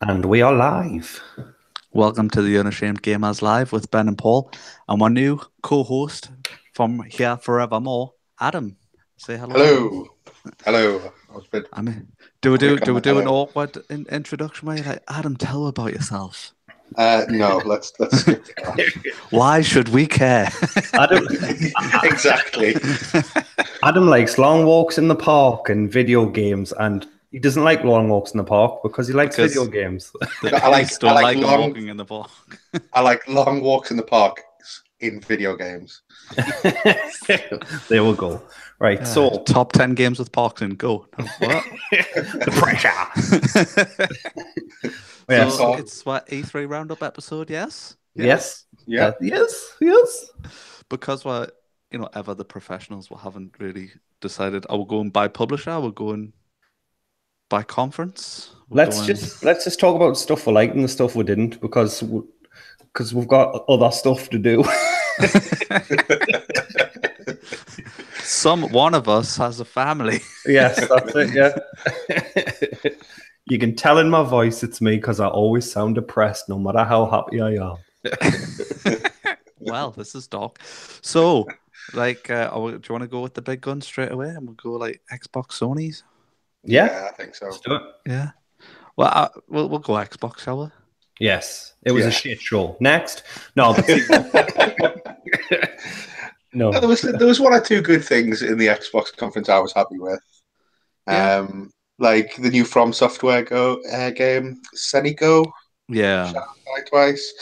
And we are live. Welcome to the Unashamed Gamers Live with Ben and Paul, and my new co-host from here forevermore, Adam. Say hello, Adam. Hello. Hello. I was a bit I mean, do we quick on do the we do an hello. awkward introduction where you're like, Adam, tell about yourself? No, let's skip that. Why should we care? Adam, Exactly. Adam likes long walks in the park and video games, and he doesn't like long walks in the park because he likes Because- video games. I like Still like long- walking in the park. I like long walks in the park in video games. There we go. Right, so Top 10 games with parks in go. No, what? the pressure. Yeah, So it's what E3 Roundup episode, yes? yes, Yeah. yes. Because we're ever the professionals, we haven't really decided. Are we going by publisher? Are we going by conference? Let's just talk about stuff we liked and the stuff we didn't, because we've got other stuff to do. One of us has a family. Yes, that's it. Yeah. You can tell in my voice it's me because I always sound depressed no matter how happy I am. Well, this is dark. So, do you want to go with the big guns straight away, and we'll go like Xbox, Sony's? Yeah, I think so. let's do it. Yeah. Well, we'll go Xbox, shall we? Yes, it was a shit show. Next, no, but no. There was one or two good things in the Xbox conference I was happy with. Yeah. Like the new From Software game, Seneco. Yeah. Twice.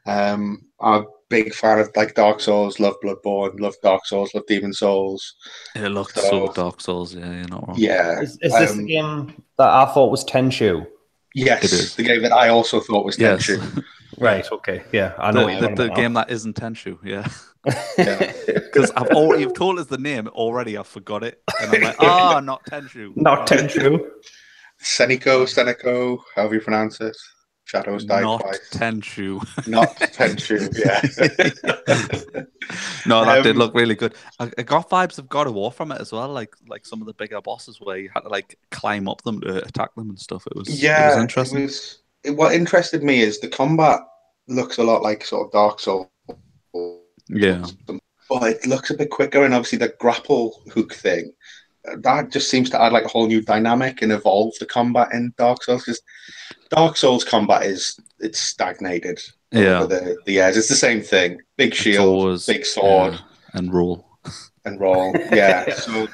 I'm a big fan of like Dark Souls, love Bloodborne, love Dark Souls, love Demon Souls. It looked so Dark Souls. Yeah, you're not wrong. Yeah. Is this the game that I thought was Tenchu? Yes, It is. The game that I also thought was Yes. Tenchu. Right. Okay. Yeah, I know. The game that isn't Tenchu. Yeah. Yeah. Because you've told us the name already. I forgot it, and I'm like, not Tenchu. Not Tenchu. Seneco, however you pronounce it. Shadows Die Not Twice. Tenchu. Not Tenchu, yeah. No, that did look really good. I got vibes of God of War from it as well, like some of the bigger bosses where you had to like climb up them to attack them and stuff. It was interesting. What interested me is the combat looks a lot like sort of Dark Souls. Yeah. But it looks a bit quicker, and obviously the grapple hook thing, that just seems to add like a whole new dynamic and evolve the combat in Dark Souls. Because Dark Souls combat it's stagnated over the years. It's the same thing: big shield, big sword, and roll. Yeah. So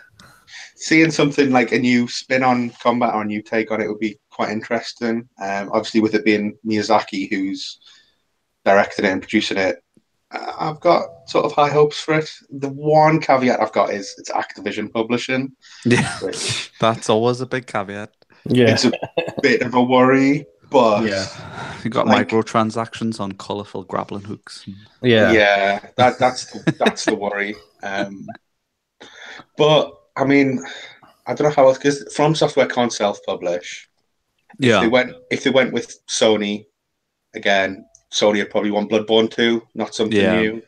seeing something like a new spin on combat or a new take on it would be quite interesting. Obviously, with it being Miyazaki who's directing it and producing it, I've got sort of high hopes for it. The one caveat I've got is it's Activision publishing. Yeah, which that's always a big caveat. Yeah, it's a bit of a worry, but you got microtransactions on colourful grappling hooks. Yeah, that's the worry. But I mean, I don't know how else, because From Software can't self-publish. Yeah, if they went with Sony again, Sony would probably want Bloodborne 2, not something new.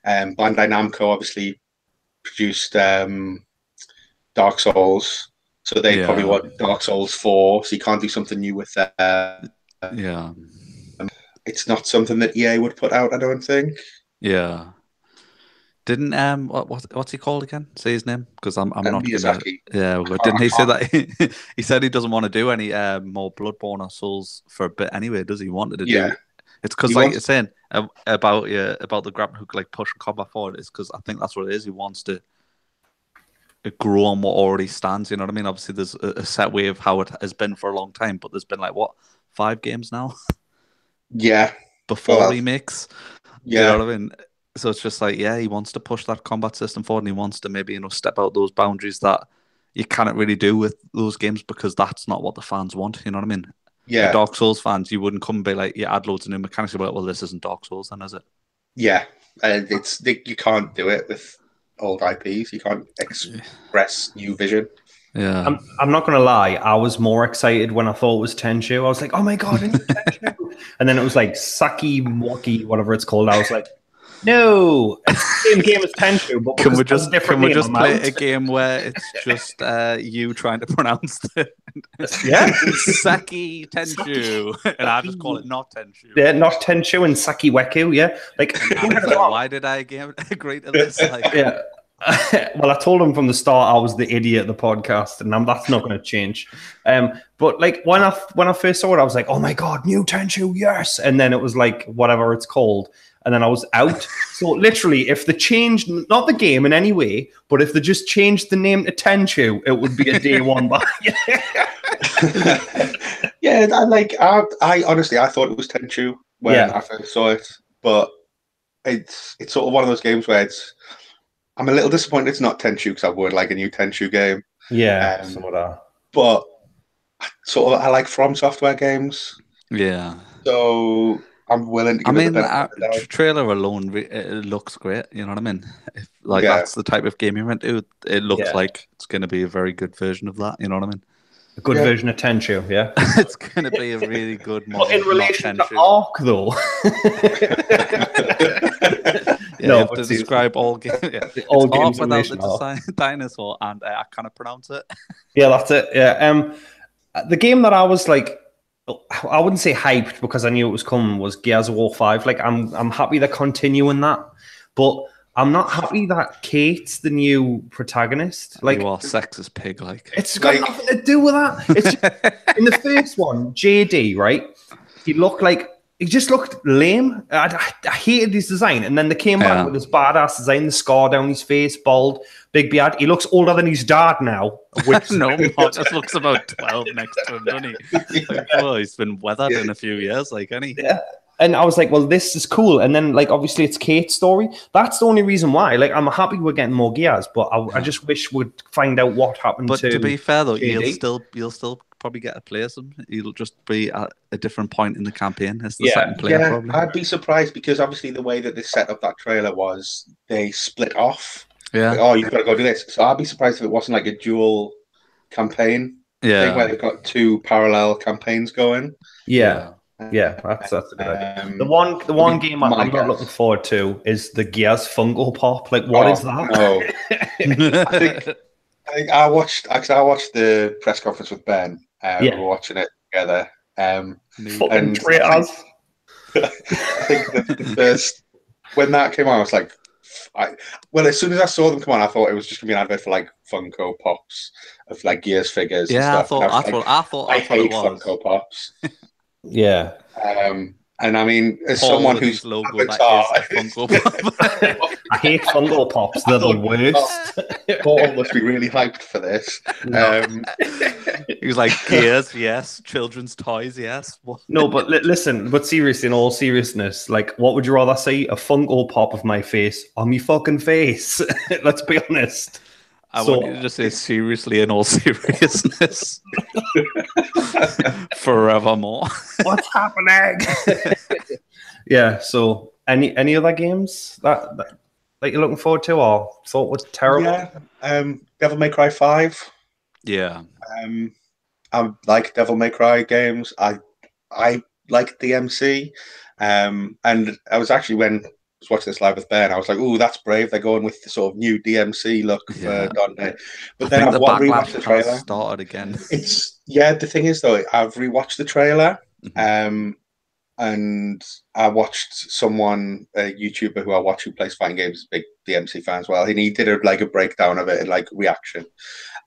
Bandai Namco obviously produced Dark Souls, so they probably want Dark Souls 4, so you can't do something new with that. It's not something that EA would put out, I don't think. Yeah. Didn't what's he called again? Say his name, because I'm not Miyazaki. Didn't he say that he said he doesn't want to do any more Bloodborne or Souls for a bit anyway? Does he wanted to do? It's because you're saying about the grappling hook, like pushing combat forward. It's because I think that's what it is. He wants to grow on what already stands. You know what I mean? Obviously, there's a set way of how it has been for a long time, but there's been like 5 games now. Yeah. Before remakes. Yeah. You know what I mean? So it's just like, he wants to push that combat system forward, and he wants to maybe step out those boundaries that you can't really do with those games because that's not what the fans want. You know what I mean? Yeah. The Dark Souls fans, you wouldn't come and be like, add loads of new mechanics. You'd be like, well, this isn't Dark Souls, then, is it? Yeah, and you can't do it with old IPs. You can't express new vision. Yeah, I'm not gonna lie. I was more excited when I thought it was Tenchu. I was like, "Oh my god, a new Tenchu!" And then it was like Saki Moki, whatever it's called. I was like, No, it's the same game as Tenchu, but Can we just play out. a game where it's just you trying to pronounce the Saki Tenchu, and I just call it not Tenchu. Yeah, not Tenchu and Saki Weku. Yeah, like why did I agree to this? Like, yeah. Well, I told him from the start I was the idiot of the podcast, and that's not going to change. But like when I first saw it, I was like, "Oh my god, new Tenchu, yes!" And then it was like whatever it's called, and then I was out. So literally, if they changed not the game in any way, but if they just changed the name to Tenchu, it would be a day one buy. Yeah, I honestly I thought it was Tenchu when I first saw it, but it's sort of one of those games where I'm a little disappointed it's not Tenchu because I would like a new Tenchu game. Yeah, some of that. But sort of I like From Software games. Yeah. So I'm willing to give it the benefit of the doubt. Trailer alone, it looks great. You know what I mean? If that's the type of game you're into, it looks like it's going to be a very good version of that. You know what I mean? A good version of Tenchu, yeah. It's going to be a really good model. But in relation to Ark, though. You have to describe all games. Yeah. All games without the dinosaur, and I cannot pronounce it. Yeah, that's it. Yeah. The game that I was like, I wouldn't say hyped because I knew it was coming, was Gears of War 5. Like, I'm happy they're continuing that, but I'm not happy that Kate's the new protagonist. Like, you are sexist pig. Like, it's got nothing to do with that. It's just, in the first one, JD, right? He just looked lame. I hated his design, and then they came back with his badass design, the scar down his face, bald, big beard. He looks older than his dad now. No, just looks about 12 next to him, doesn't he? Like, oh, he's been weathered in a few years, like any. Yeah. And I was like, well, this is cool. And then, like, obviously, it's Kate's story. That's the only reason why. Like, I'm happy we're getting more Gears, but I just wish we'd find out what happened to. But to be fair, though, JD. you'll still probably get to play some. You'll just be at a different point in the campaign as the second player. Probably. I'd be surprised because obviously the way that they set up that trailer was they split off. Yeah. Like, oh, you've got to go do this. So I'd be surprised if it wasn't like a dual campaign thing where they've got two parallel campaigns going. Yeah. Yeah, that's a good idea. The one game I'm not looking forward to is the Gears Funko Pop. Like, what is that? No. I think I watched the press conference with Ben. We were watching it together. Fucking traitors. I think the first when that came on, I was like, as soon as I saw them come on, I thought it was just gonna be an advert for like Funko Pops of like Gears figures. Yeah, and stuff. I hate Funko Pops. Yeah. And I mean, as someone who's Avatar, I hate Funko Pops. They're the worst. Paul must be really hyped for this. He was like, Gears, yes. Children's toys, yes. No, but listen, but seriously, in all seriousness, like, what would you rather see? A Funko Pop of my face on me fucking face? Let's be honest. I want you to just say seriously in all seriousness. Forevermore. What's happening? Yeah, so any other games that you're looking forward to or thought was terrible? Yeah, Devil May Cry 5. Yeah. I like Devil May Cry games. I like DMC. And I was actually, when I was watching this live with Ben, I was like, "Ooh, that's brave. They're going with the sort of new DMC look for Dante." But then I've rewatched the trailer. Started again. The thing is though, I've rewatched the trailer, and I watched someone, a YouTuber who I watch who plays fighting games, big DMC fan as well, and he did a breakdown of it and like reaction,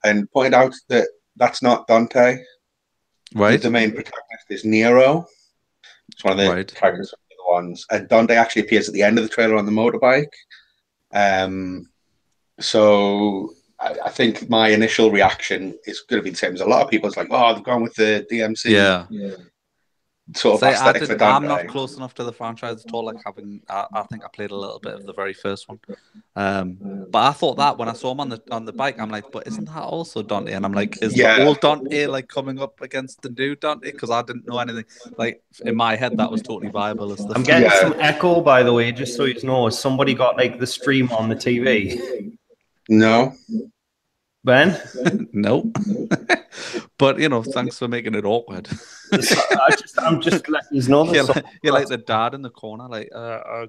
and pointed out that that's not Dante. Right. The main protagonist is Nero. It's one of the protagonists. Ones, and Dante actually appears at the end of the trailer on the motorbike. So I think my initial reaction is going to be the same as a lot of people. It's like, oh, they've gone with the DMC sort of aesthetic for Dante. I'm not close enough to the franchise at all. Like I think I played a little bit of the very first one, but I thought that when I saw him on the bike, I'm like, but isn't that also Dante? And I'm like, is the old Dante like coming up against the new Dante? Because I didn't know anything. Like in my head, that was totally viable. I'm getting some echo, by the way, just so you know. Has somebody got like the stream on the TV? No. Ben? No. But, you know, thanks for making it awkward. I'm just letting you know. You're like the dad in the corner, like,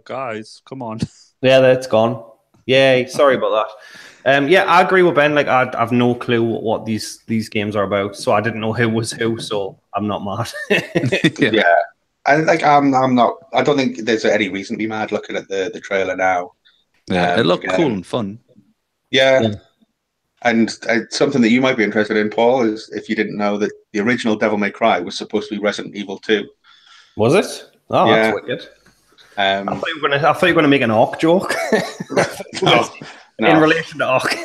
guys, come on. Yeah, that's gone. Yay, sorry about that. Yeah, I agree with Ben. Like, I've no clue what these games are about, so I didn't know who was who, so I'm not mad. Yeah. I'm not. I don't think there's any reason to be mad looking at the trailer now. Yeah, it looked cool and fun. Yeah. And something that you might be interested in, Paul, is if you didn't know that the original Devil May Cry was supposed to be Resident Evil 2. Was it? Oh, yeah. That's wicked. I thought you were going to make an Ark joke. No. In relation to Ark.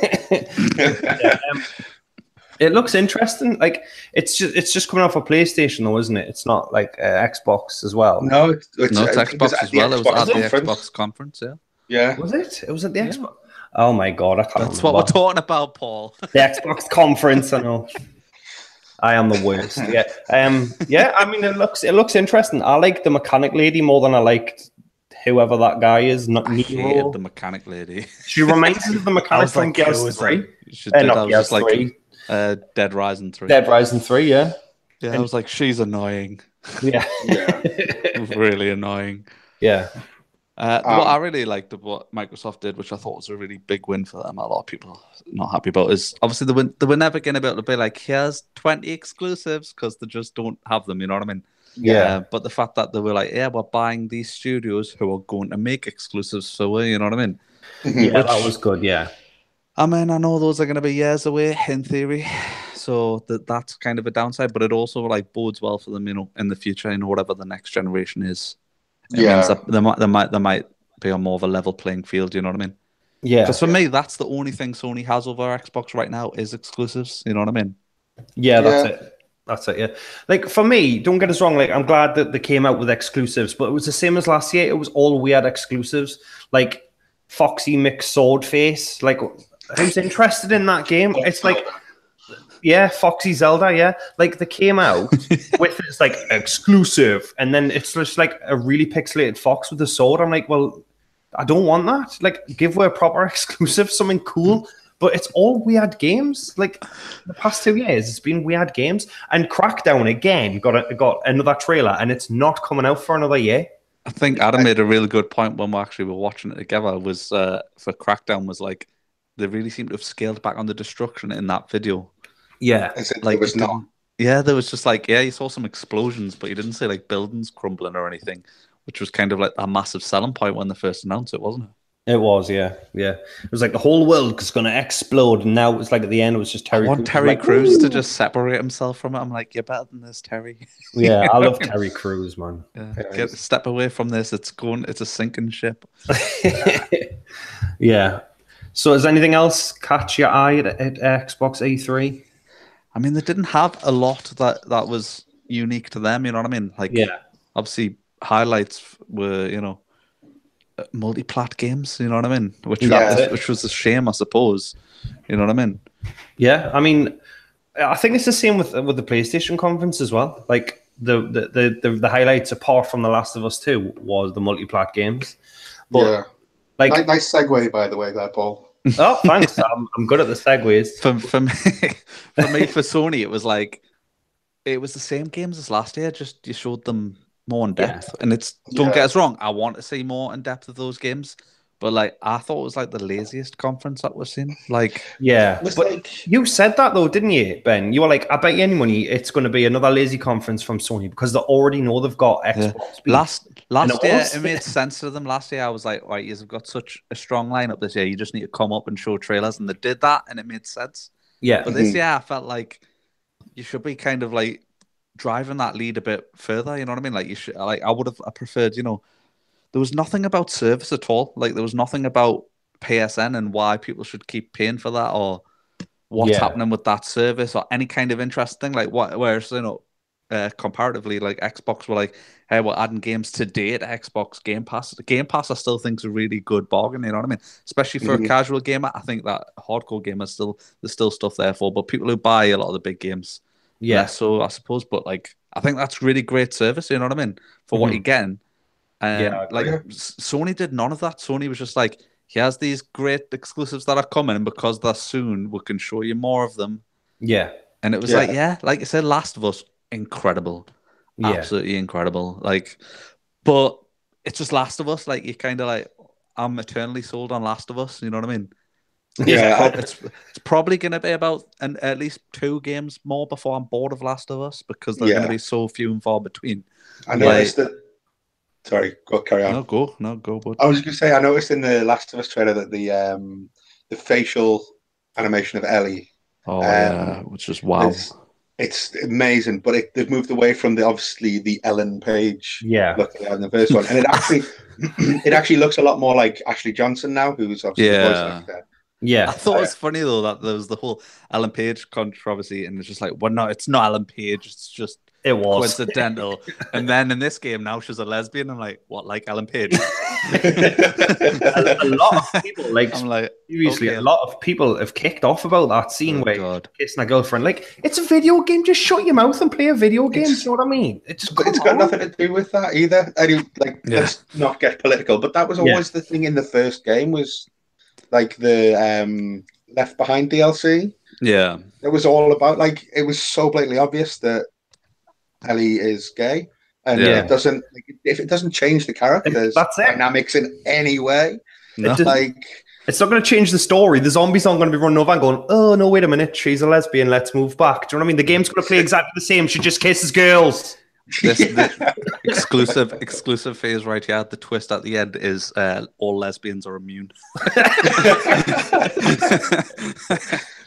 It looks interesting. Like it's just coming off a PlayStation, though, isn't it? It's not like Xbox as well. No, it's Xbox as well. It was at the Xbox conference. Yeah. Was it? It was at the Xbox. Oh my god, I can't remember. That's what we're talking about, Paul. The Xbox conference, I know. I am the worst. Yeah. Yeah, I mean it looks interesting. I like the mechanic lady more than I liked whoever that guy is. Not I hated the mechanic lady. She reminds me of the mechanic from Gears 3. Not Gears 3. Dead Rising 3. Dead Rising 3, yeah. Yeah, I was like, she's annoying. Yeah. Really annoying. Yeah. What I really liked of what Microsoft did, which I thought was a really big win for them, a lot of people not happy about, is obviously they were never going to be able to be like, here's 20 exclusives, because they just don't have them, you know what I mean? Yeah. But the fact that they were like, yeah, we're buying these studios who are going to make exclusives, so you know what I mean? Yeah, that was good, yeah. I mean, I know those are going to be years away in theory, so that's kind of a downside, but it also like bodes well for them, you know, in the future, you know, whatever the next generation is. It means that there might be on more of a level playing field. You know what I mean? Yeah. Because for me, that's the only thing Sony has over Xbox right now is exclusives. You know what I mean? Yeah, that's it. Yeah. Like for me, don't get us wrong. Like I'm glad that they came out with exclusives, but it was the same as last year. It was all weird exclusives, like Foxy mixed sword face. Like who's interested in that game? It's like. Yeah, Foxy Zelda, yeah. Like, they came out with it's like exclusive, and then it's just like a really pixelated fox with a sword. I'm like, well, I don't want that. Like, give her a proper exclusive, something cool. But it's all weird games. Like, the past 2 years, it's been weird games. And Crackdown, again, got another trailer, and it's not coming out for another year. I think Adam made a really good point when we actually were watching it together, was for Crackdown, was like, they really seem to have scaled back on the destruction in that video. Yeah, like it was not. Yeah, there was just like, you saw some explosions, but you didn't see like buildings crumbling or anything, which was kind of like a massive selling point when they first announced it, wasn't it? It was, yeah. It was like the whole world is going to explode, and now it's like at the end it was just Terry. I want Terry Crews to just separate himself from it. I'm like, you're better than this, Terry. Yeah, I love Terry Crews, man. Yeah. Step away from this. It's a sinking ship. Yeah. So, has anything else catch your eye at Xbox E3? I mean, they didn't have a lot that was unique to them, you know what I mean? Like, obviously, highlights were, you know, multi-plat games, you know what I mean? Which was a shame, I suppose. You know what I mean? Yeah, I mean, I think it's the same with the PlayStation conference as well. Like, the highlights, apart from The Last of Us 2, was the multi-plat games. But, like, nice segue, by the way, there, Paul. Oh, thanks. I'm good at the segues. For me, for Sony, it was like it was the same games as last year. Just you showed them more in depth, and don't get us wrong. I want to see more in depth of those games, but like I thought it was like the laziest conference that we've seen. Like, but like... you said that though, didn't you, Ben? You were like, I bet you any money it's going to be another lazy conference from Sony because they already know they've got Xbox. Last year, it made sense to them. Last year, I was like, right, you've got such a strong lineup this year. You just need to come up and show trailers, and they did that, and it made sense. Yeah, but this year, I felt like you should be kind of like driving that lead a bit further. You know what I mean? Like you should, like I preferred, you know. There was nothing about service at all. Like there was nothing about PSN and why people should keep paying for that or what's happening with that service or any kind of interest thing. Like whereas, you know, comparatively, like Xbox were like, hey, we're adding games today to Xbox Game Pass. The Game Pass I still think is a really good bargain, you know what I mean? Especially for a casual gamer. I think that hardcore gamers there's still stuff there for, but people who buy a lot of the big games, so I suppose, but like I think that's really great service, you know what I mean? For what you're getting. Like Sony did none of that. Sony was just like, he has these great exclusives that are coming, and because they're soon, we can show you more of them. Yeah. And it was like I said, Last of Us, incredible. Yeah. Absolutely incredible. Like, but it's just Last of Us. Like, you kind of like, I'm eternally sold on Last of Us. You know what I mean? It's probably going to be about at least 2 games more before I'm bored of Last of Us, because they're going to be so few and far between. I noticed that. Sorry, carry on. No, go. Bud. I was going to say, I noticed in the Last of Us trailer that the facial animation of Ellie. Which is wow. It's amazing, but they've moved away from the Ellen Page look in the first one, and it actually looks a lot more like Ashley Johnson now, who's obviously the voice actor. Yeah, I thought it was funny though that there was the whole Ellen Page controversy, and it's just like, well, no, it's not Ellen Page. It's just coincidental. And then in this game now she's a lesbian. I'm like, what, like Ellen Page? a lot of people seriously, okay. A lot of people have kicked off about that scene where you're kissing a girlfriend. Like, it's a video game. Just shut your mouth and play a video game. You know what I mean? It's got nothing to do with that either. Let's not get political, but that was always the thing in the first game, was like the Left Behind DLC. Yeah, it was all about, like, it was so blatantly obvious that Ellie is gay, and it doesn't, if it doesn't change the characters' dynamics in any way, it's not going to change the story. The zombies aren't going to be running over and going, oh no, wait a minute, she's a lesbian, let's move back. Do you know what I mean? The game's going to play exactly the same. She just kisses girls. This exclusive phase right here. The twist at the end is all lesbians are immune.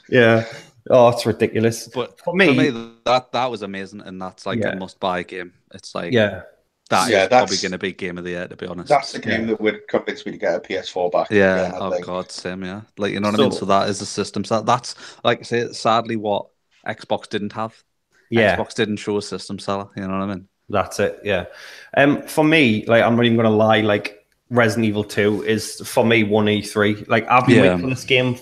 Yeah. Oh, it's ridiculous. But for me that was amazing, and that's like a must-buy game. It's like that's probably going to be game of the year, to be honest. That's the game that would convince me to get a PS4 back. Yeah. God, same. Yeah. Like, you know what I mean. So that is the system. So that's, like I say, sadly what Xbox didn't have. Yeah. Xbox didn't show a system seller. You know what I mean. That's it. Yeah. For me, like, I'm not even going to lie. Like, Resident Evil 2 is for me 1E3. Like, I've been waiting for this game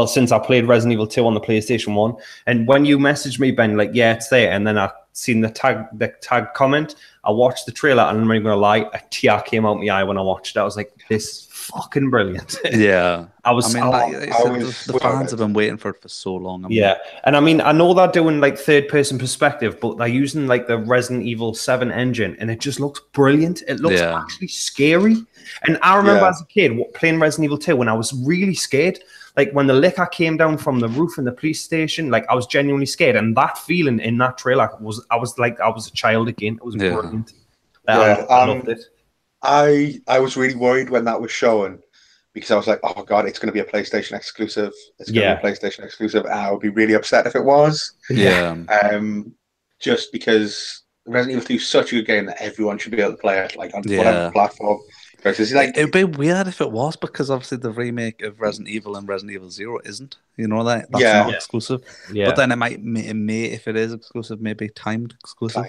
since I played Resident Evil 2 on the PlayStation 1. And when you messaged me, Ben, like, yeah, it's there. And then I seen the tag comment. I watched the trailer, and I'm not even going to lie, a tear came out my eye when I watched it. I was like, this is fucking brilliant. Yeah. The fans have been waiting for it for so long. And I mean, I know they're doing like third-person perspective, but they're using like the Resident Evil 7 engine, and it just looks brilliant. It looks actually scary. And I remember as a kid playing Resident Evil 2 when I was really scared. Like, when the liquor came down from the roof in the police station, like, I was genuinely scared. And that feeling in that trailer was like I was a child again. It was brilliant. I loved it. I was really worried when that was shown, because I was like, oh God, it's going to be a PlayStation exclusive. It's going to be a PlayStation exclusive. And I would be really upset if it was. Yeah. Just because Resident Evil 2 is such a good game that everyone should be able to play it, like, on whatever platform. Like, it'd be weird if it was, because obviously the remake of Resident Evil and Resident Evil 0 isn't. You know that's not exclusive. Yeah. But then it may, if it is exclusive, maybe timed exclusive.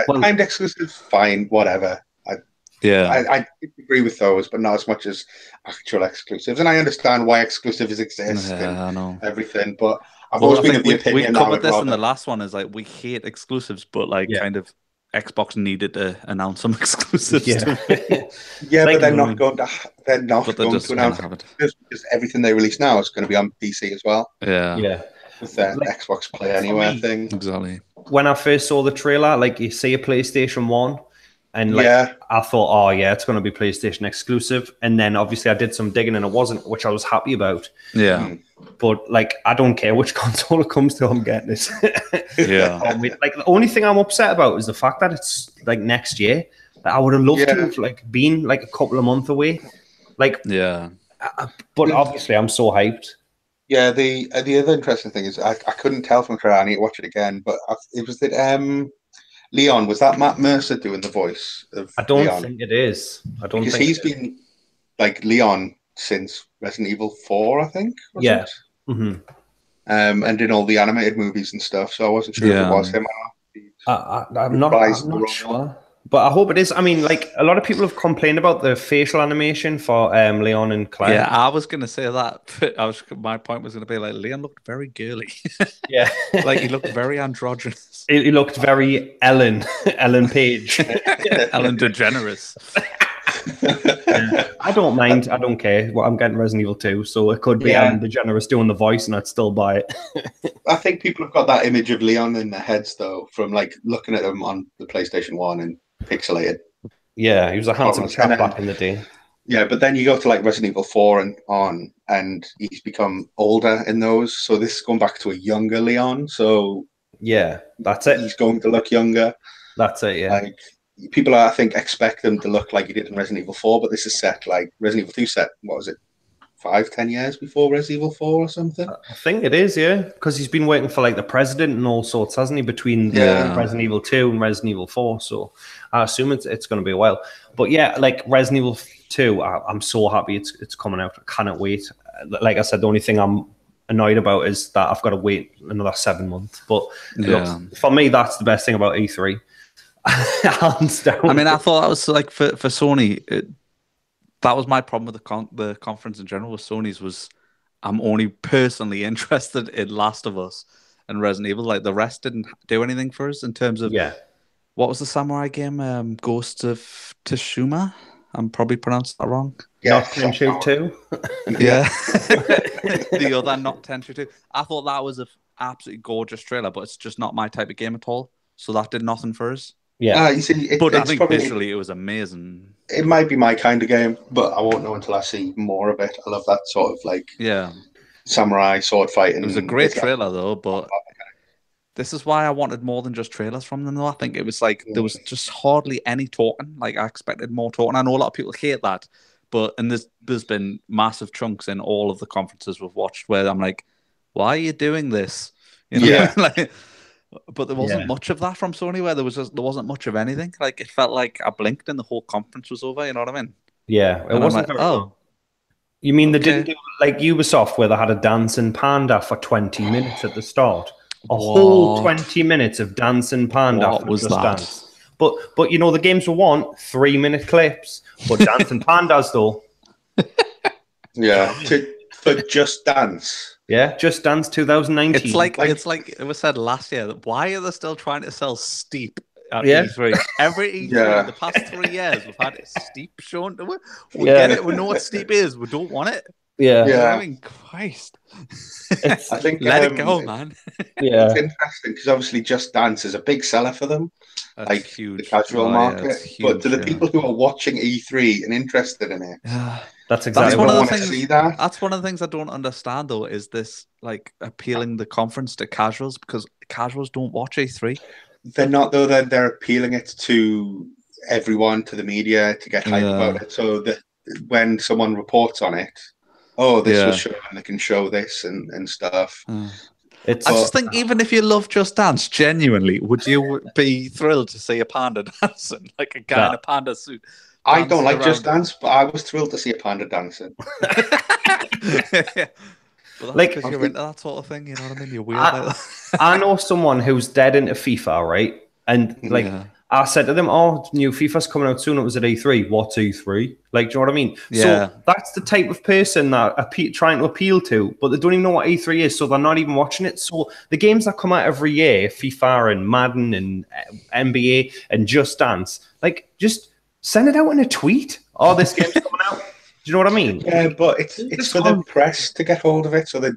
Timed exclusive, fine, whatever. I agree with those, but not as much as actual exclusives. And I understand why exclusives exist and everything, but I've always been of the opinion. We covered this in the last one, is like, we hate exclusives, but like kind of Xbox needed to announce some exclusives. But they're not going to announce it, because everything they release now is going to be on PC as well. With their Xbox Play Anywhere thing. Exactly. When I first saw the trailer, like, you see a PlayStation 1, and like, I thought, oh yeah, it's going to be PlayStation exclusive. And then obviously I did some digging, and it wasn't, which I was happy about. Yeah. But like, I don't care which console it comes to, I'm getting it. Like, the only thing I'm upset about is the fact that it's like next year. Like, I would have loved to have like been like a couple of months away. Like, but obviously I'm so hyped. Yeah, the other interesting thing is I couldn't tell from the trailer. I need to watch it again, but it was that Leon, was that Matt Mercer doing the voice of I don't Leon? think it is. Because he's been like Leon since Resident Evil 4, I think. And in all the animated movies and stuff. So I wasn't sure if it was him or not. I'm not sure. But I hope it is. I mean, like, a lot of people have complained about the facial animation for Leon and Claire. Yeah, I was going to say that. My point was going to be, like, Leon looked very girly. Like, he looked very androgynous. He looked very Ellen Page. Ellen DeGeneres. I don't mind. I don't care. Well, I'm getting Resident Evil 2, so it could be Ellen DeGeneres doing the voice, and I'd still buy it. I think people have got that image of Leon in their heads, though, from like looking at him on the PlayStation 1 and pixelated. Yeah, he was a handsome chap back in the day. Yeah, but then you go to like Resident Evil 4 and on, and he's become older in those. So this is going back to a younger Leon. So yeah, that's it. He's going to look younger. That's it. Yeah. Like people, I think, expect him to look like he did in Resident Evil 4, but this is set like Resident Evil 2 set. What was it? 5-10 years before Resident Evil 4 or something? I think it is, yeah, because he's been waiting for like the president and all sorts, hasn't he, between Resident Evil 2 and Resident Evil 4. So I assume it's going to be a while. But yeah, like Resident Evil 2, I'm so happy it's coming out. I cannot wait. Like I said, the only thing I'm annoyed about is that I've got to wait another 7 months. But look, for me, that's the best thing about E3. Hands down. I mean, I thought that was like for Sony. That was my problem with the conference in general with Sony's was I'm only personally interested in Last of Us and Resident Evil. Like the rest didn't do anything for us in terms of what was the samurai game? Ghost of Tsushima. I'm probably pronounced that wrong. Yeah, Not Tenchu 2. Yeah. The other Not Tenchu 2. I thought that was an absolutely gorgeous trailer, but it's just not my type of game at all. So that did nothing for us. Yeah, you see, but I think visually it was amazing. It might be my kind of game, but I won't know until I see more of it. I love that sort of like samurai sword fighting. It was a great trailer though, but this is why I wanted more than just trailers from them though. I think it was like there was just hardly any talking. Like I expected more talking. I know a lot of people hate that, but there's been massive chunks in all of the conferences we've watched where I'm like, why are you doing this? You know? Like, but there wasn't much of that from Sony where there wasn't much of anything. Like it felt like I blinked and the whole conference was over, you know what I mean? Yeah. It wasn't like, You mean they didn't do like Ubisoft where they had a dancing panda for 20 minutes at the start? Whole 20 minutes of dancing panda what was that? Dance. But you know the games were 3-minute clips. But dancing pandas though. Yeah. For Just Dance. Yeah, Just Dance 2019. It's like it was said last year. Why are they still trying to sell Steep at E3? Every E3 the past 3 years, we've had Steep shown to us. We get it. We know what Steep is. We don't want it. Yeah. I mean, Christ. I think let it go, man. It's interesting because obviously Just Dance is a big seller for them. That's like huge. The casual market. Huge, but to the people who are watching E3 and interested in it, that's exactly one what of the things. That's one of the things I don't understand, though, is this like appealing the conference to casuals because casuals don't watch E3. They're not, though. They're appealing it to everyone, to the media, to get hype about it. So that when someone reports on it, this was shown, and they can show this and stuff. I just think even if you love Just Dance, genuinely, would you be thrilled to see a panda dancing, like a guy in a panda suit? I don't like Just Dance, but I was thrilled to see a panda dancing. Well, like because you're into that sort of thing, you know what I mean? You're weird like that. I know someone who's dead into FIFA, right? And like I said to them, new FIFA's coming out soon. It was at E3. What's E3? Like, do you know what I mean? Yeah. So that's the type of person that trying to appeal to, but they don't even know what E3 is, so they're not even watching it. So the games that come out every year, FIFA and Madden and NBA and Just Dance, like, just send it out in a tweet. This game's coming out. Do you know what I mean? Yeah, but it's for the press to get hold of it, so that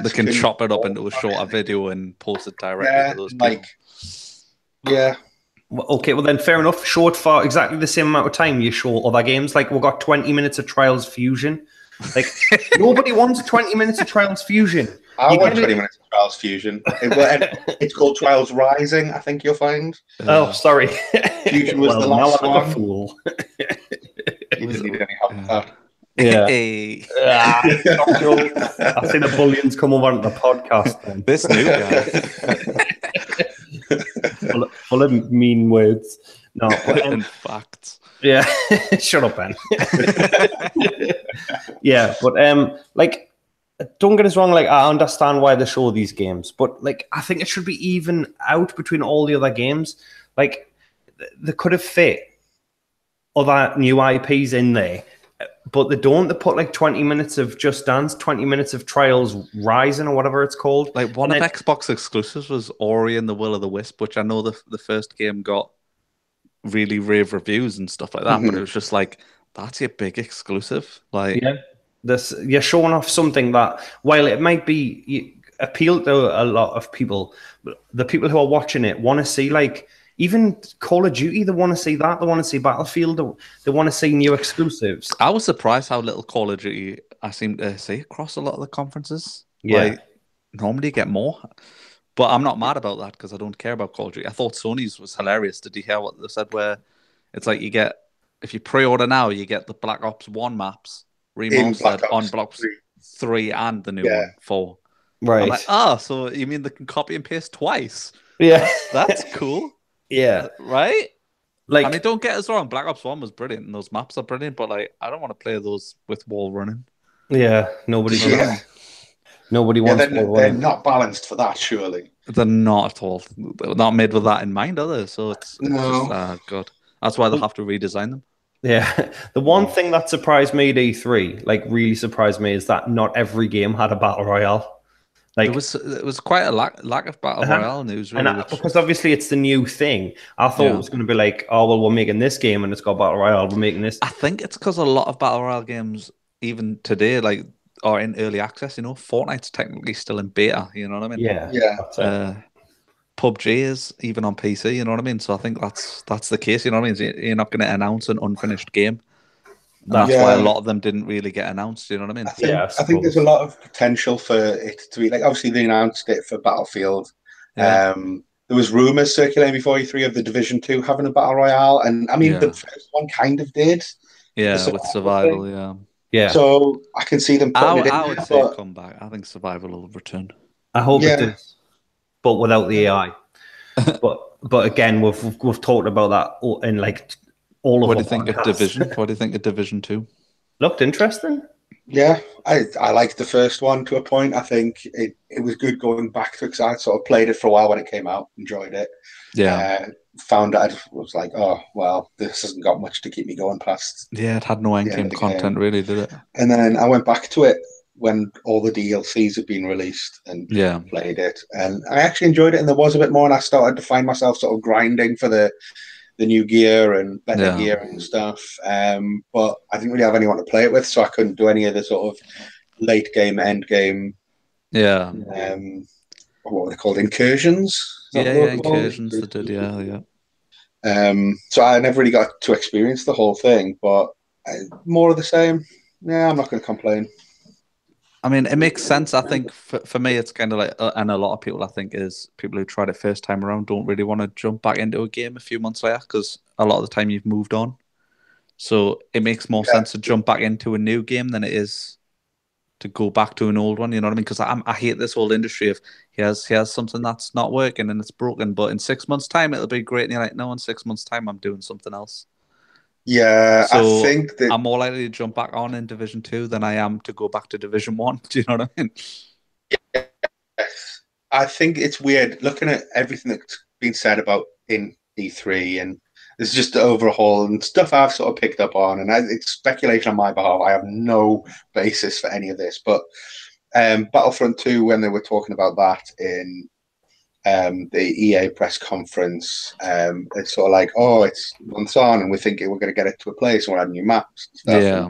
they can chop it up into a shorter video and post it directly to those people. Okay, well then fair enough. Show it for exactly the same amount of time you show other games. Like we've got 20 minutes of Trials Fusion. Like nobody wants 20 minutes of Trials Fusion. I want 20 minutes of Trials Fusion. It's called Trials Rising, I think you'll find. Oh, sorry. Fusion was the last one. A fool. You didn't need any help with that. Yeah. I've seen the bullions come over on the podcast then. This new guy. full of mean words. No, and facts. Yeah. Shut up, Ben. Yeah, but like don't get us wrong, like I understand why they show these games, but like I think it should be even out between all the other games. Like they could have fit other new IPs in there, but they don't. They put like 20 minutes of Just Dance, 20 minutes of Trials Rising or whatever it's called. Like one of Xbox exclusives was Ori and the Will of the Wisp, which I know the first game got really rave reviews and stuff like that. But it was just like, that's your big exclusive. Like, you're showing off something that, while it might be appeal to a lot of people, the people who are watching it want to see, like, even Call of Duty, they want to see that. They want to see Battlefield. They want to see new exclusives. I was surprised how little Call of Duty I seem to see across a lot of the conferences. Yeah. Like, normally you get more. But I'm not mad about that because I don't care about Call of Duty. I thought Sony's was hilarious. Did you hear what they said? Where it's like if you pre-order now, you get the Black Ops 1 maps remastered on Black Ops 3 and the new one, 4. Right. I'm like, so you mean they can copy and paste twice? Yeah. That's cool. Yeah. Right? Like, I mean, don't get us wrong. Black Ops 1 was brilliant and those maps are brilliant, but like, I don't want to play those with wall running. Yeah. Nobody wants they're not balanced for that, surely. They're not at all. They're not made with that in mind, are they? So it's just, God. That's why they'll have to redesign them. Yeah. The one thing that surprised me at E3, like really surprised me, is that not every game had a battle royale. Like, it was quite a lack of battle royale news, really. Because obviously it's the new thing. I thought it was going to be like, oh well, we're making this game and it's got battle royale. We're making this. I think it's because a lot of battle royale games, even today, like, are in early access. You know, Fortnite's technically still in beta. You know what I mean? Yeah. PUBG is even on PC. You know what I mean? So I think that's the case. You know what I mean? You're not going to announce an unfinished game. And that's why a lot of them didn't really get announced. You know what I mean? I think there's a lot of potential for it to be like. Obviously, they announced it for Battlefield. Yeah. There was rumors circulating before E3 of the Division 2 having a battle royale, and I mean the first one kind of did. Yeah, with survival. Yeah. So I can see them putting it in. I would say come back. I think survival will return. I hope it does, but without the AI. but again, we've talked about that in like. What do you think of Division? What do you think of Division 2? Looked interesting. Yeah, I liked the first one to a point. I think it was good going back to it because I sort of played it for a while when it came out, enjoyed it. Yeah. Found out I was like, oh, well, this hasn't got much to keep me going past. Yeah, it had no endgame content, really, did it? And then I went back to it when all the DLCs had been released and played it. And I actually enjoyed it, and there was a bit more, and I started to find myself sort of grinding for the new gear and better gear and stuff. But I didn't really have anyone to play it with, so I couldn't do any of the sort of late game, end game. Yeah. What were they called? Incursions? Incursions. They did, yeah. So I never really got to experience the whole thing, but more of the same. Yeah, I'm not going to complain. I mean, it makes sense. I think for me, it's kind of like, and a lot of people, I think, is people who tried it first time around don't really want to jump back into a game a few months later because a lot of the time you've moved on. So it makes more sense to jump back into a new game than it is to go back to an old one. You know what I mean? Because I hate this whole industry of he has something that's not working and it's broken, but in 6 months' time it'll be great. And you're like, no, in 6 months' time I'm doing something else. Yeah, so I think that I'm more likely to jump back on in Division 2 than I am to go back to Division 1. Do you know what I mean? Yes. I think it's weird looking at everything that's been said about in E3, and it's just the overhaul and stuff I've sort of picked up on, and it's speculation on my behalf. I have no basis for any of this, but Battlefront 2, when they were talking about that in the EA press conference, it's sort of like, oh, it's months on and we're thinking we're going to get it to a place and we'll add new maps and stuff. Yeah.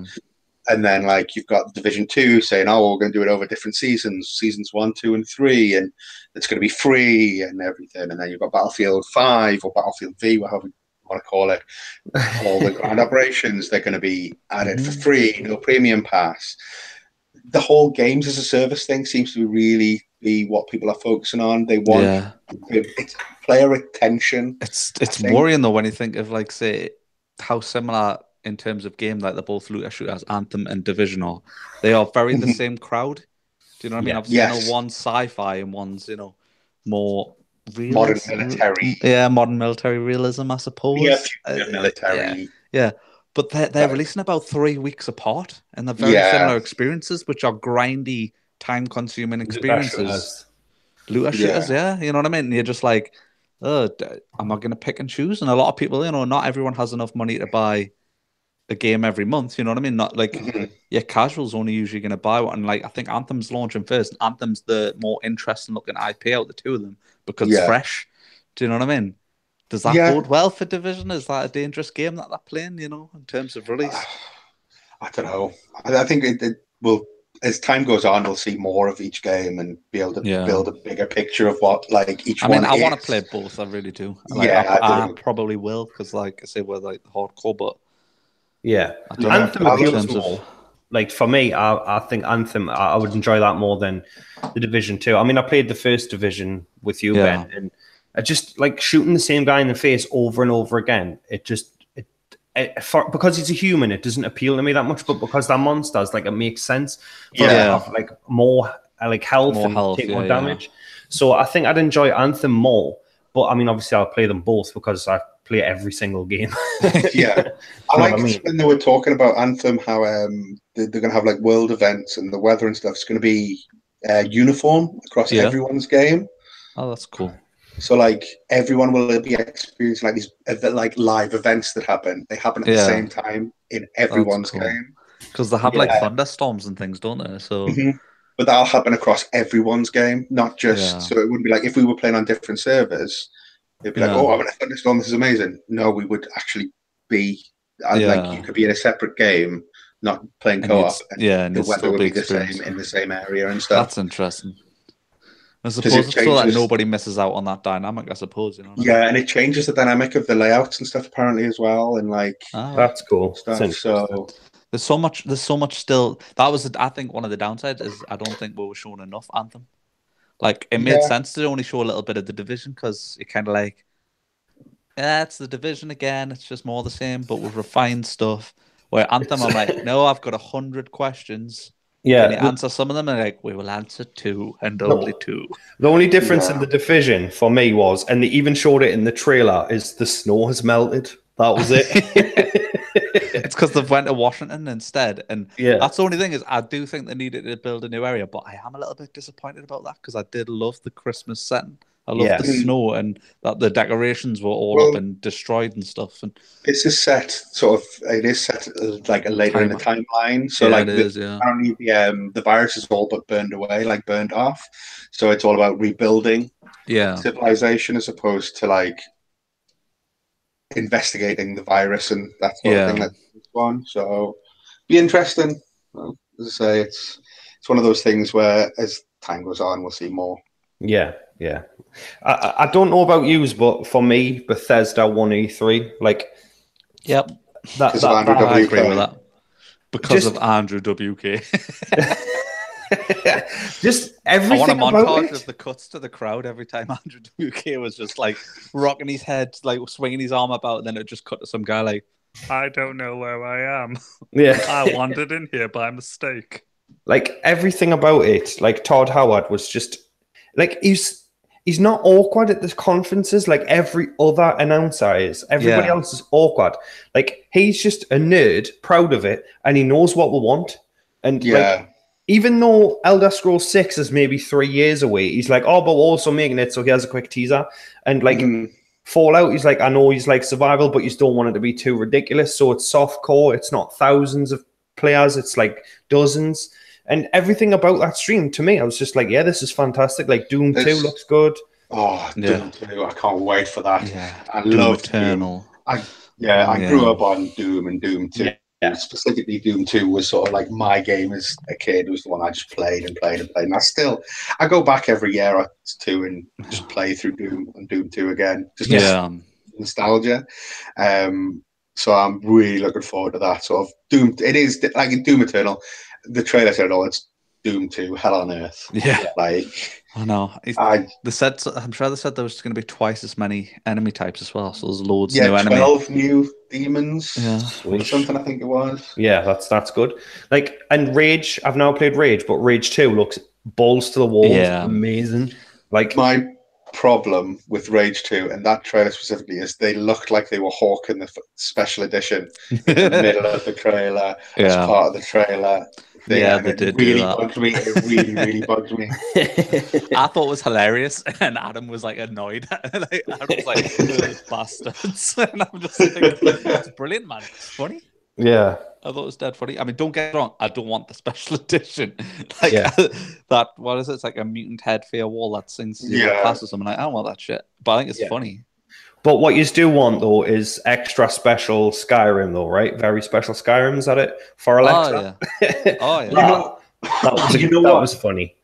And then like you've got Division 2 saying, oh, we're going to do it over different seasons 1, 2, and 3, and it's going to be free and everything. And then you've got Battlefield 5 or Battlefield V, whatever you want to call it. All the ground operations, they're going to be added for free, no premium pass. The whole games as a service thing seems to really be what people are focusing on. They want it's player retention. It's worrying though when you think of like, say, how similar in terms of game, like they're both looter shooters, Anthem and Division are. They are very the same crowd. Do you know what I mean? Obviously, you know, one's sci-fi and one's, you know, more realism. Modern military. Yeah, modern military realism, I suppose. Yeah, military. Yeah. But they're releasing about 3 weeks apart, and they're very similar experiences, which are grindy, time-consuming experiences. Looter shooters, you know what I mean? And you're just like, am I going to pick and choose? And a lot of people, you know, not everyone has enough money to buy a game every month, you know what I mean? Not like your casual's only usually going to buy one. And like, I think Anthem's launching first. Anthem's the more interesting looking IP out of the two of them because it's fresh. Do you know what I mean? Does that bode well for Division? Is that a dangerous game that they're playing, you know, in terms of release? I don't know. I think it will, as time goes on, we'll see more of each game and be able to build a bigger picture of what like each one is. I want to play both. I really do. Like, I probably will because, like I say, we're like hardcore, but Anthem appeals more. Like for me, I think Anthem, I would enjoy that more than the Division 2. I mean, I played the first Division with you, Ben, and I just like shooting the same guy in the face over and over again. Because he's a human, it doesn't appeal to me that much. But because they're monsters, like it makes sense for them to have like more like health and take more damage. So I think I'd enjoy Anthem more. But I mean, obviously, I'll play them both because I play every single game. I liked when they were talking about Anthem, how they're going to have like world events and the weather and stuff. It's going to be uniform across everyone's game. Oh, that's cool. So like everyone will be experiencing like these like live events that happen. They happen at the same time in everyone's game. Because they have like thunderstorms and things, don't they? So, but that'll happen across everyone's game, not just. So it wouldn't be like if we were playing on different servers, it'd be like, oh, I'm in a thunderstorm. This is amazing. No, we would actually be like you could be in a separate game, not playing co-op. And the weather would be the same in the same area and stuff. That's interesting. I suppose it's so that nobody misses out on that dynamic, I suppose, you know. Yeah, and it changes the dynamic of the layouts and stuff apparently as well, and like that's cool. So there's so much still. That was, I think, one of the downsides is I don't think we were showing enough Anthem. Like it made sense to only show a little bit of the Division because it kind of like, it's the Division again. It's just more the same, but with refined stuff. Where Anthem, I'm like, no, I've got 100 questions. Can you answer some of them? And like, we will answer 2 and only 2. The only difference in the Division for me was, and they even showed it in the trailer, is the snow has melted. That was it. It's because they've went to Washington instead. And that's the only thing is I do think they needed to build a new area, but I am a little bit disappointed about that because I did love the Christmas setting. I love the snow and that the decorations were all up and destroyed and stuff. And it's a set it is set like a later in the timeline. So like apparently the virus is all but burned away, like burned off. So it's all about rebuilding civilization as opposed to like investigating the virus and that sort of thing. That's one. So be interesting. Well, as I say, it's one of those things where as time goes on, we'll see more. Yeah. I don't know about yous, but for me, Bethesda won E3. Like, I agree with that. Because of Andrew WK. Just everything. I want a montage of the cuts to the crowd every time Andrew WK was just like rocking his head, like swinging his arm about, and then it just cut to some guy like, I don't know where I am. I wandered in here by mistake. Like everything about it, like Todd Howard was just like he's not awkward at the conferences like every other announcer is. Everybody else is awkward. Like he's just a nerd, proud of it, and he knows what we want. And like, even though Elder Scrolls 6 is maybe 3 years away, he's like, oh, but we're also making it, so here's a quick teaser. And like Fallout, he's like, I know he's like survival, but you don't want it to be too ridiculous. So it's soft core. It's not thousands of players. It's like dozens. And everything about that stream, to me, I was just like, yeah, this is fantastic. Like, Doom 2 looks good. Oh, Doom 2. I can't wait for that. Yeah. I love Eternal. Doom. I grew up on Doom and Doom 2. Yeah. Specifically, Doom 2 was sort of like my game as a kid. It was the one I just played and played and played. And I go back every year or two and just play through Doom and Doom 2 again. Just nostalgia. So I'm really looking forward to that sort of Doom. It is like in Doom Eternal. The trailer said, "Oh, it's Doom 2, Hell on Earth." Yeah, like I know. They said, I'm sure they said there was going to be twice as many enemy types as well. So there's loads of new enemies. 12 new demons. Or something I think it was. Yeah, that's good. Like, and Rage. I've now played Rage, but Rage 2 looks balls to the wall. Yeah, amazing. Like my problem with Rage 2 and that trailer specifically is they looked like they were hawking the special edition in the middle of the trailer as part of the trailer. They did really do that. Bugged me. It really bugged me. I thought it was hilarious, and Adam was like annoyed. Like, Adam was like, "Those bastards," and I'm just like, "It's brilliant, man. It's funny." Yeah, I thought it was dead funny. I mean, don't get me wrong. I don't want the special edition. Like that. What is it? It's like a mutant head for your wall that sings past or something. Like, I don't want that shit. But I think it's funny. But what you do want though is extra special Skyrim though, right? Very special Skyrim, is that it? For Alexa. Oh yeah. Oh yeah. That was funny.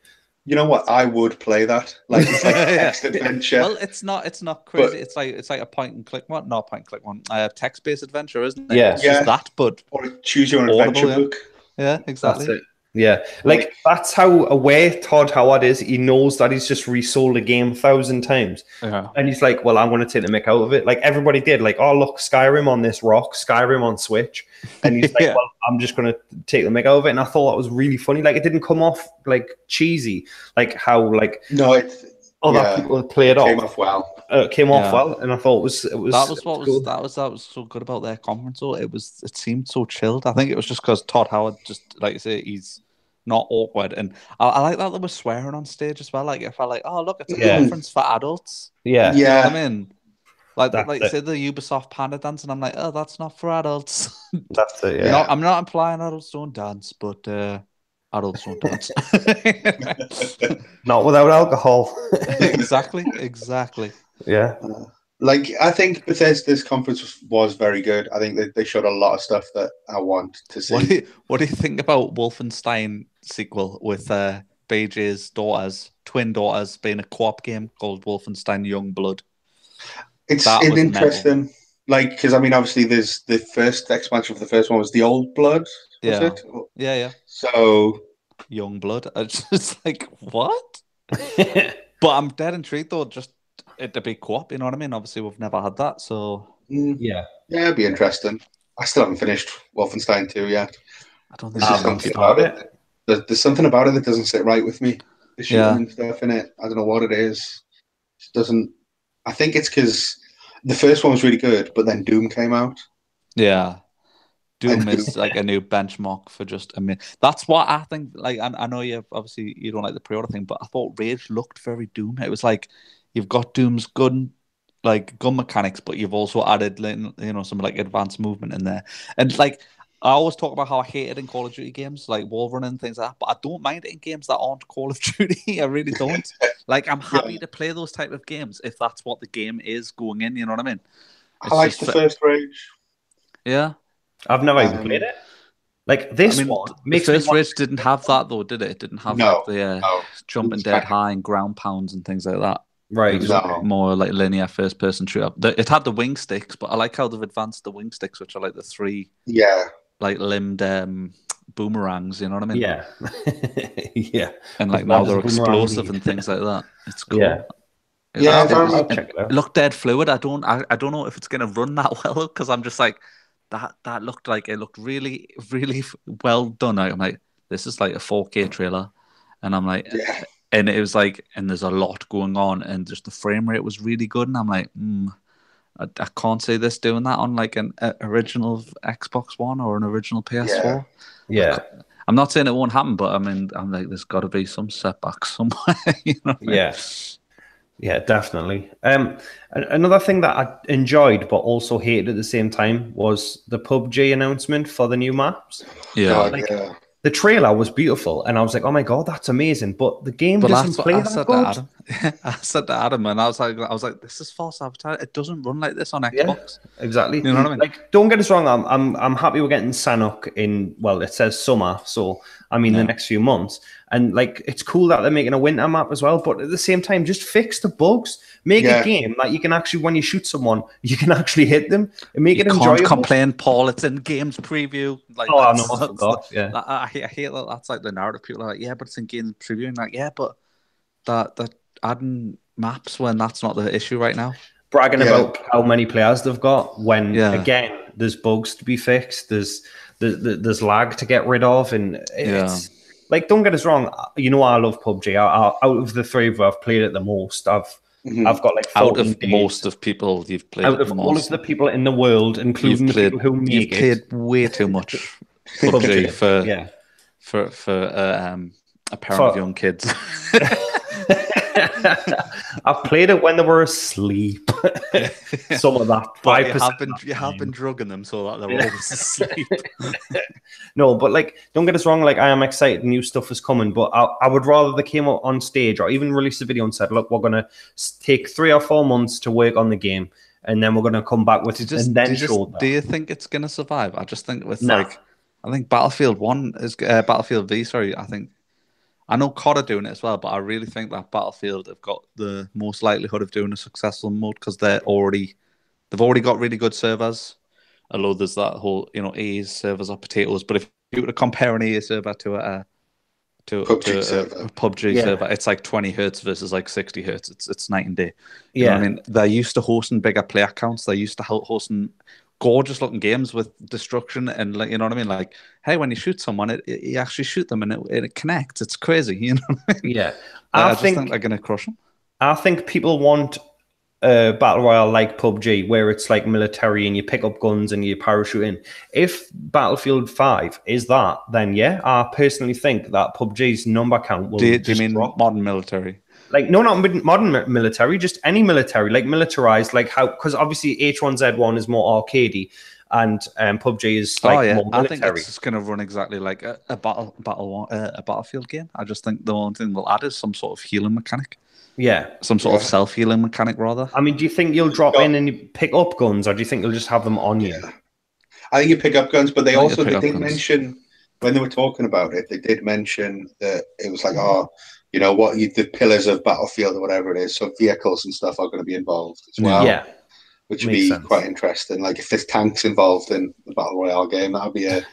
You know what? I would play that. Like it's like text adventure. Well, it's not crazy. It's like a point and click one, not point and click one. Text based adventure, isn't it? Yeah. It's just that, but or choose your own adventure book. Yeah, exactly. That's it. Yeah, like that's how aware Todd Howard is. He knows that he's just resold a game 1,000 times, and he's like, "Well, I'm going to take the mick out of it." Like everybody did. Like, "Oh, look, Skyrim on this rock, Skyrim on Switch," and he's like, "Well, I'm just going to take the mick out of it." And I thought that was really funny. Like, it didn't come off like cheesy, like how like other people had played off. Came off well. Came off well, and I thought it was that was so good about their conference. Though it seemed so chilled. I think it was just because Todd Howard, just like you say, he's not awkward, and I like that they were swearing on stage as well. Like, I felt like, oh look, it's a conference for adults. Yeah, you know what I mean. Like say the Ubisoft panda dance, and I'm like, oh, that's not for adults. That's it. Yeah, I'm not implying adults don't dance, but adults don't dance. Not without alcohol. Exactly. Yeah. Like, I think Bethesda's conference was very good. I think that they showed a lot of stuff that I want to see. What do you think about Wolfenstein Sequel with BJ's twin daughters, being a co-op game called Wolfenstein Youngblood? It's interesting. Like, because I mean, obviously, there's the first expansion for the first one was the Old Blood. Was it? Yeah. So Youngblood. I just like, what? But I'm dead intrigued though. Just it to be co-op, you know what I mean? Obviously, we've never had that, so yeah, it'd be interesting. I still haven't finished Wolfenstein 2 yet. I don't think there's something about it. There's something about it that doesn't sit right with me. The shooting and stuff in it, I don't know what it is. It doesn't. I think it's because the first one was really good, but then Doom came out. Yeah. Doom is like a new benchmark for just a minute. That's what I think. Like, I know you don't like the pre-order thing, but I thought Rage looked very Doom. It was like you've got Doom's gun mechanics, but you've also added, some like advanced movement in there. And like I always talk about how I hate it in Call of Duty games, like wall running and things like that. But I don't mind it in games that aren't Call of Duty. I really don't. Like, I'm happy to play those type of games if that's what the game is going in. You know what I mean? I like the first Rage. Yeah. I've never even played it. Like this one makes the first Rage didn't have that though, did it? It didn't have the jumping dead high and ground pounds and things like that. Right. It was more like linear first person shooter. It had the wing sticks, but I like how they've advanced the wing sticks, which are like the three like limbed boomerangs, you know what I mean? Yeah. Yeah. And like now they're explosive and things like that. It's cool. Yeah. I'll check it out. It looked dead fluid. I don't know if it's gonna run that well because I'm just like that looked like it looked really, really well done. I'm like, this is like a 4K trailer, and I'm like, and it was like, and there's a lot going on, and just the frame rate was really good, and I'm like, I can't see this doing that on like an original Xbox One or an original PS4. Yeah. I'm not saying it won't happen, but I mean, I'm like, there's got to be some setbacks somewhere. You know what I mean? Yeah. Yeah, definitely. Another thing that I enjoyed but also hated at the same time was the PUBG announcement for the new maps. Yeah. The trailer was beautiful, and I was like, "Oh my god, that's amazing!" But the game doesn't play that good. I said to Adam, and I was like, "This is false advertising. It doesn't run like this on Xbox." Yeah, exactly. You know what I mean? Like, don't get us wrong. I'm happy we're getting Sanhok in. Well, it says summer, so I mean the next few months. And like, it's cool that they're making a winter map as well. But at the same time, just fix the bugs. Make a game that you can actually, when you shoot someone, you can actually hit them and make it enjoyable. Can't complain, Paul. It's in games preview. Like, I know. I forgot. Yeah, I hate that. That's like the narrative. People are like, yeah, but it's in games preview. And like, yeah, but that adding maps when that's not the issue right now. Bragging about how many players they've got when again there's bugs to be fixed. There's lag to get rid of, and it's like, don't get us wrong. You know, I love PUBG. Out of the three of us, I've played it the most. I've got like 14 out of days. Most of people you've played. Out of all of the people in the world, including the people who make it, you've played way too much PUBG for a parent of young kids. I've played it when they were asleep. Some of that 5%. You have been drugging them so that they're always asleep. No, but like, don't get us wrong. Like, I am excited. New stuff is coming, but I would rather they came out on stage or even released a video and said, "Look, we're gonna take 3 or 4 months to work on the game, and then we're going to come back with do you think it's going to survive? I just think with I think Battlefield 1 is Battlefield V. Sorry, I know COD are doing it as well, but I really think that Battlefield have got the most likelihood of doing a successful mode because they've already got really good servers. Although there's that whole EA's servers are potatoes, but if you were to compare an EA server to a PUBG server, it's like 20 hertz versus like 60 hertz. It's night and day. You know what I mean? They're used to hosting bigger player counts. They're used to hosting gorgeous looking games with destruction and like, you know what I mean? Like, hey, when you shoot someone, you actually shoot them and it connects. It's crazy. You know what I mean? Yeah. I just think they're gonna crush them. I think people want a battle royale like PUBG where it's like military and you pick up guns and you parachute in. If Battlefield 5 is that, then yeah, I personally think that PUBG's number count will do you mean drop. Modern military? Like, no, not modern military, just any military, like militarized, like how, because obviously H1Z1 is more arcadey and PUBG is like more military. I think it's just going to run exactly like a Battlefield game. I just think the only thing we'll add is some sort of healing mechanic. Yeah. Some sort of self-healing mechanic, rather. I mean, do you think you'll drop in and you pick up guns, or do you think you'll just have them on you? I think you pick up guns, but they did mention, when they were talking about it, they did mention that it was like, you know what, the pillars of Battlefield or whatever it is, so vehicles and stuff are going to be involved as well. Yeah. Which would be quite interesting. Like, if there's tanks involved in the Battle Royale game, that would be an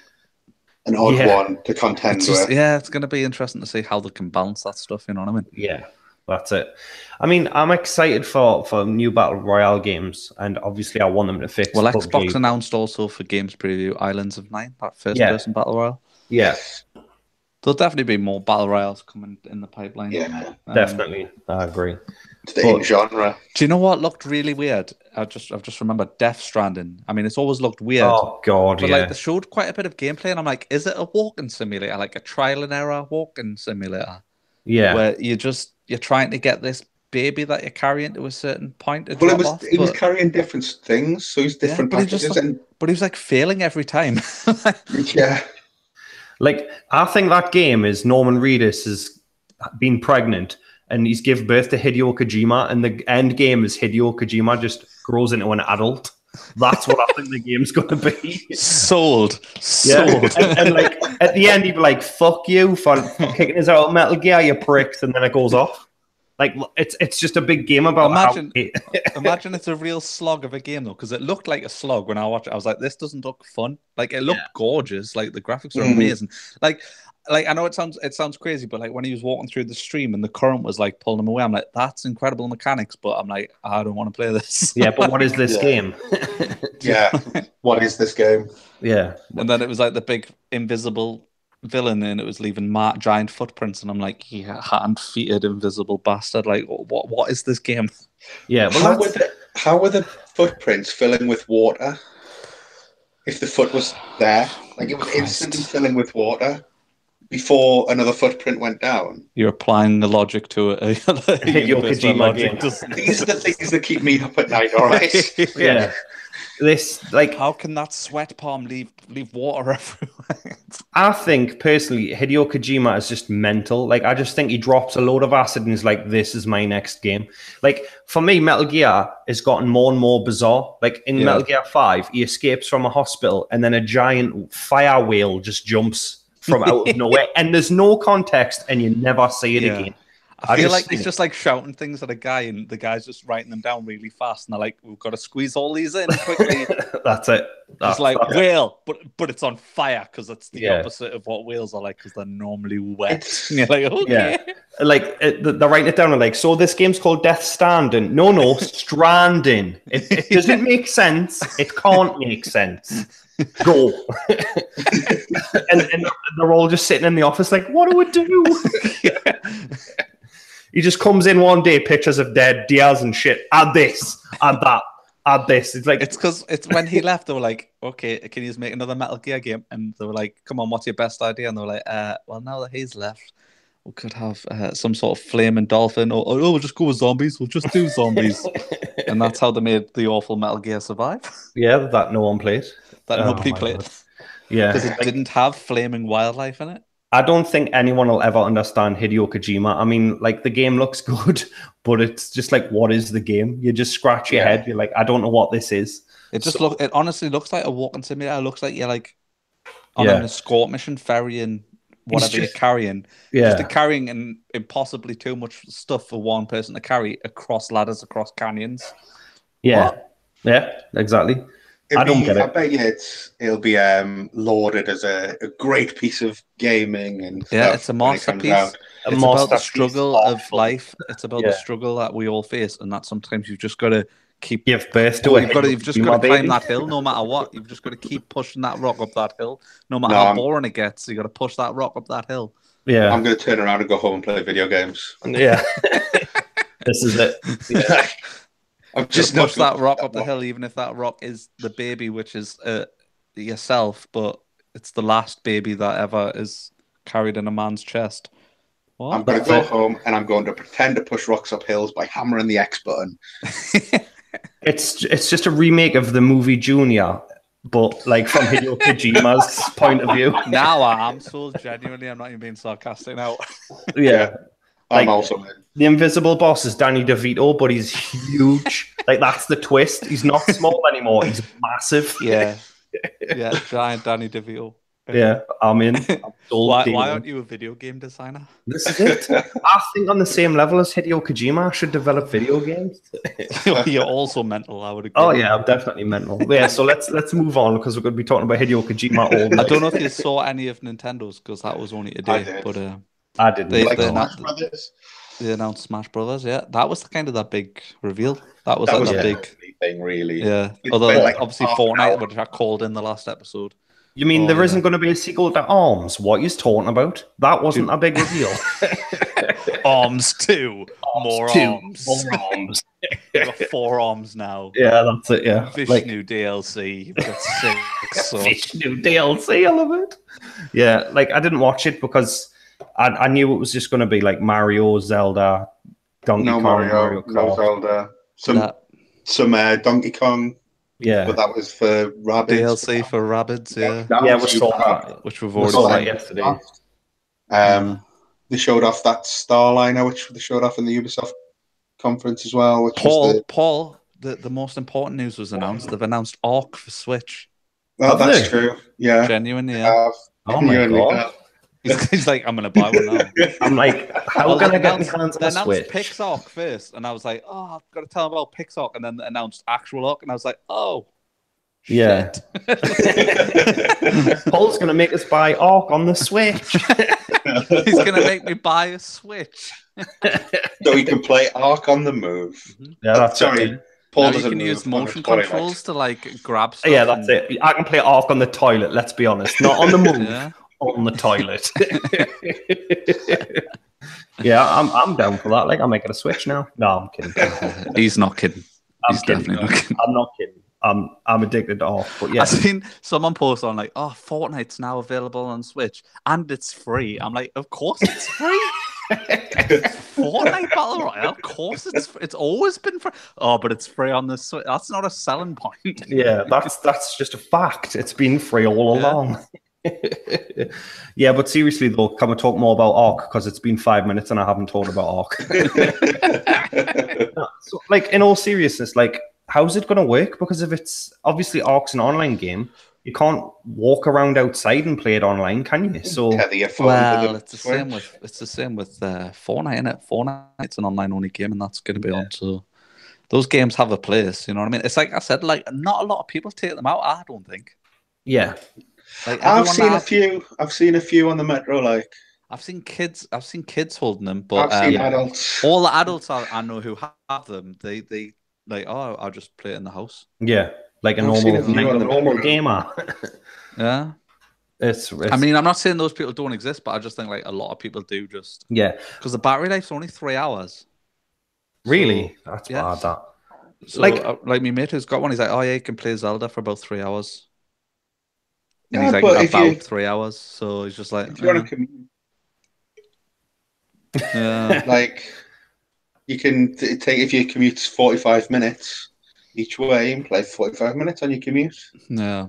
odd one to contend with. Yeah, it's going to be interesting to see how they can balance that stuff, you know what I mean? Yeah. That's it. I mean, I'm excited for new Battle Royale games, and obviously I want them to fix Well, PUBG. Xbox announced also for Games Preview Islands of Nine, that first-person Battle Royale. Yes. There'll definitely be more Battle Royales coming in the pipeline. Yeah, definitely. I agree. It's the genre. Do you know what looked really weird? I've just remembered Death Stranding. I mean, it's always looked weird. Oh, God, but like, they showed quite a bit of gameplay, and I'm like, is it a walking simulator? Like a trial and error walking simulator? Yeah. Where you're trying to get this baby that you're carrying to a certain point. He was carrying different things, so he's different packages. But he was like failing every time. Yeah. Like, I think that game is Norman Reedus has been pregnant and he's given birth to Hideo Kojima, and the end game is Hideo Kojima just grows into an adult. That's what I think the game's going to be. Sold. And like at the end, he'd be like, "Fuck you for kicking us out of Metal Gear, you pricks," and then it goes off. Like, it's just a big game about imagine it's a real slog of a game though, because it looked like a slog when I watched it. I was like, this doesn't look fun. Like, it looked gorgeous. Like, the graphics are amazing. Like I know it sounds crazy, but like when he was walking through the stream and the current was like pulling him away, I'm like, that's incredible mechanics, but I'm like, I don't want to play this. Yeah, but what is this game? What is this game? Yeah. And then it was like the big invisible villain, and it was leaving giant footprints, and I'm like, yeah, hand-feeted invisible bastard. Like, what is this game? Yeah. Well, how were the footprints filling with water? If the foot was there, like it was instantly filling with water before another footprint went down. You're applying the logic to it. These are the things that keep me up at night. All right. Yeah. This, like, how can that sweat palm leave water everywhere? I think personally, Hideo Kojima is just mental. Like, I just think he drops a load of acid and is like, "This is my next game." Like, for me, Metal Gear has gotten more and more bizarre. Like in Metal Gear 5, he escapes from a hospital and then a giant fire whale just jumps from out of nowhere, and there's no context, and you never see it again. I feel like he's just like shouting things at a guy, and the guy's just writing them down really fast, and they're like, "We've got to squeeze all these in quickly." That's it. It's like whale, but it's on fire because it's the opposite of what whales are like, because they're normally wet. And you're like, okay. Yeah. Like they're writing it down and like, so this game's called Death Stranding. No, Stranding. It doesn't make sense. It can't make sense. Go. and they're all just sitting in the office like, what do we do? He just comes in one day, pictures of dead deers and shit. Add this, add that, add this. It's like, it's because it's when he left, they were like, okay, can you just make another Metal Gear game? And they were like, come on, what's your best idea? And they were like, well, now that he's left, we could have some sort of flaming dolphin, or we'll just go with zombies. We'll just do zombies. And that's how they made the awful Metal Gear survive. Yeah, that no one played. That nobody played. God. Yeah. Because it didn't have flaming wildlife in it. I don't think anyone will ever understand Hideo Kojima. I mean, like, the game looks good, but it's just like, what is the game? You just scratch your head. You're like, I don't know what this is. It honestly looks like a walking simulator. It looks like you're like on an escort mission ferrying whatever you're carrying. Yeah. Just carrying and impossibly too much stuff for one person to carry across ladders, across canyons. Yeah. What? Yeah, exactly. I don't get it. I bet you it'll be lauded as a great piece of gaming and stuff. It's a masterpiece. It's about the struggle of life. It's about the struggle that we all face, and that sometimes you've just got to give birth to it. You've just got to climb that hill no matter what. You've just got to keep pushing that rock up that hill, no matter how boring it gets. You got to push that rock up that hill. Yeah, I'm going to turn around and go home and play video games. Yeah, this is it. Yeah. I'm just push that rock up the hill, even if that rock is the baby, which is yourself, but it's the last baby that ever is carried in a man's chest. What? I'm going to go home and I'm going to pretend to push rocks up hills by hammering the X button. It's just a remake of the movie Junior, but like from Hideo Kojima's point of view. Now I'm so genuinely, I'm not even being sarcastic now. Yeah. I'm also in. The invisible boss is Danny DeVito, but he's huge. Like, that's the twist. He's not small anymore. He's massive. Yeah. Yeah, giant Danny DeVito. Yeah, I'm in. Why aren't you a video game designer? This is it. I think on the same level as Hideo Kojima, I should develop video games. You're also mental, I would agree. Oh yeah, I'm definitely mental. Yeah, so let's move on because we're going to be talking about Hideo Kojima all day. I don't know if you saw any of Nintendo's because that was only today, but I didn't. They announced Smash Brothers. Yeah, that was kind of that big reveal. That was like that big thing, really. Yeah, although obviously Fortnite, which I called in the last episode. You mean there isn't going to be a sequel to Arms? What are you talking about? That wasn't a big reveal. Arms 2. More arms. More arms. You've got 4 arms now. Yeah, that's it, yeah. Vishnu DLC. You've got 6. So. Vishnu DLC, I love it. Yeah, like, I didn't watch it because I knew it was just going to be like Mario, Zelda, Donkey Kong. Mario Kart. No Zelda. Some Donkey Kong. Yeah, but that was for Rabbids. DLC for Rabbids, yeah. Yeah, we saw that. Which we've already seen yesterday. They showed off that Starliner, which they showed off in the Ubisoft conference as well. Which Paul, the most important news was announced. They've announced Ark for Switch. Oh, that's true. Yeah. Genuinely, yeah. Oh my God. He's like, I'm going to buy one now. I'm like, how can I get my hands on a Switch? They announced Pixark first, and I was like, oh, I've got to tell them about Pixark, and then they announced actual Ark, and I was like, oh, yeah. Paul's going to make us buy Ark on the Switch. He's going to make me buy a Switch. So he can play Ark on the move. Yeah, that's sorry. Paul you can use motion controls to like grab stuff. Yeah, that's it. I can play Ark on the toilet, let's be honest. Not on the move. Yeah. On the toilet. Yeah, I'm down for that. Like, I'll make it a Switch now. No, I'm kidding. He's not kidding. He's definitely not kidding. I'm not kidding. I'm addicted to Ark, but yeah. I've seen someone post on like, oh, Fortnite's now available on Switch and it's free. I'm like, of course it's free. Fortnite Battle Royale, of course it's always been free. Oh, but it's free on the Switch. That's not a selling point. Yeah, that's just a fact. It's been free all along. Yeah, but seriously though, can we talk more about Ark? Because it's been 5 minutes and I haven't talked about Ark. So, like, in all seriousness, like, how's it going to work? Because if it's obviously Ark's an online game, you can't walk around outside and play it online, can you? So well, it's the same with Fortnite, isn't it? Fortnite's an online only game, and that's going to be on. So those games have a place. You know what I mean? It's like I said, like not a lot of people take them out. I don't think. Yeah. Like, I've seen a few on the metro. Like I've seen kids holding them, but I've seen adults. All the adults I know who have them, they like, oh, I'll just play it in the house. Yeah, like a normal gamer. Yeah, it's. I mean, I'm not saying those people don't exist, but I just think like a lot of people do just. Yeah, because the battery life's only 3 hours. Really, that's bad. That. So, like my mate who's got one, he's like, oh yeah, you can play Zelda for about 3 hours. And he's like about 3 hours, so he's just like, if you want to commute, like you can take if your commute's 45 minutes each way and play 45 minutes on your commute. Yeah,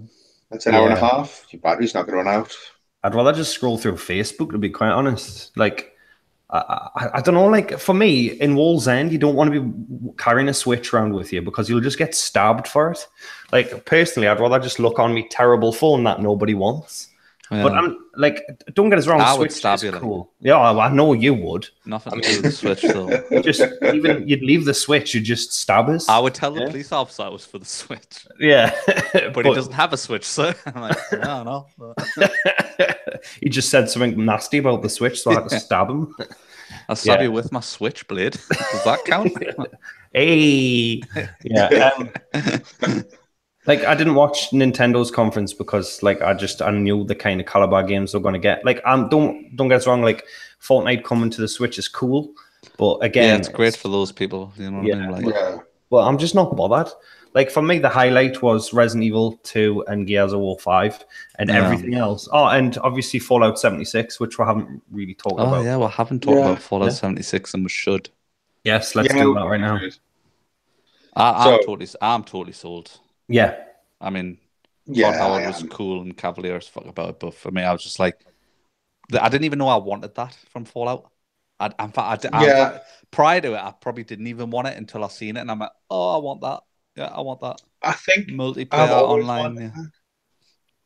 that's an hour and a half. Your battery's not going to run out. I'd rather just scroll through Facebook, to be quite honest. Like, I don't know, like, for me, in Wall's End, you don't want to be carrying a Switch around with you because you'll just get stabbed for it. Like, personally, I'd rather just look on me terrible phone that nobody wants. Yeah. But I'm like, don't get us wrong, I Switch would stab is you, cool. Like. Yeah, I know you would. Nothing to do with the Switch, though. Just even you'd leave the Switch, you'd just stab us. I would tell the police officer I was for the Switch. Yeah, but he doesn't have a Switch, so I'm like, I don't know. He just said something nasty about the Switch, so I had to stab him. I'll stab you with my switchblade. Does that count? Hey, yeah. Like, I didn't watch Nintendo's conference because, like, I knew the kind of caliber games they're going to get. Like, don't get us wrong. Like, Fortnite coming to the Switch is cool, but again, it's great for those people. You know what I mean? Like, well, I'm just not bothered. Like, for me, the highlight was Resident Evil 2 and Gears of War 5 and everything else. Oh, and obviously Fallout 76, which we haven't really talked about. Oh, yeah, we haven't talked about Fallout 76, and we should. Yes, let's do that right now. I'm totally sold. Yeah. I mean, Todd Howard was cool and cavalier as fuck about it, but for me, I was just like, I didn't even know I wanted that from Fallout. Prior to it, I probably didn't even want it until I seen it, and I'm like, oh, I want that. Yeah, I want that. I think multiplayer online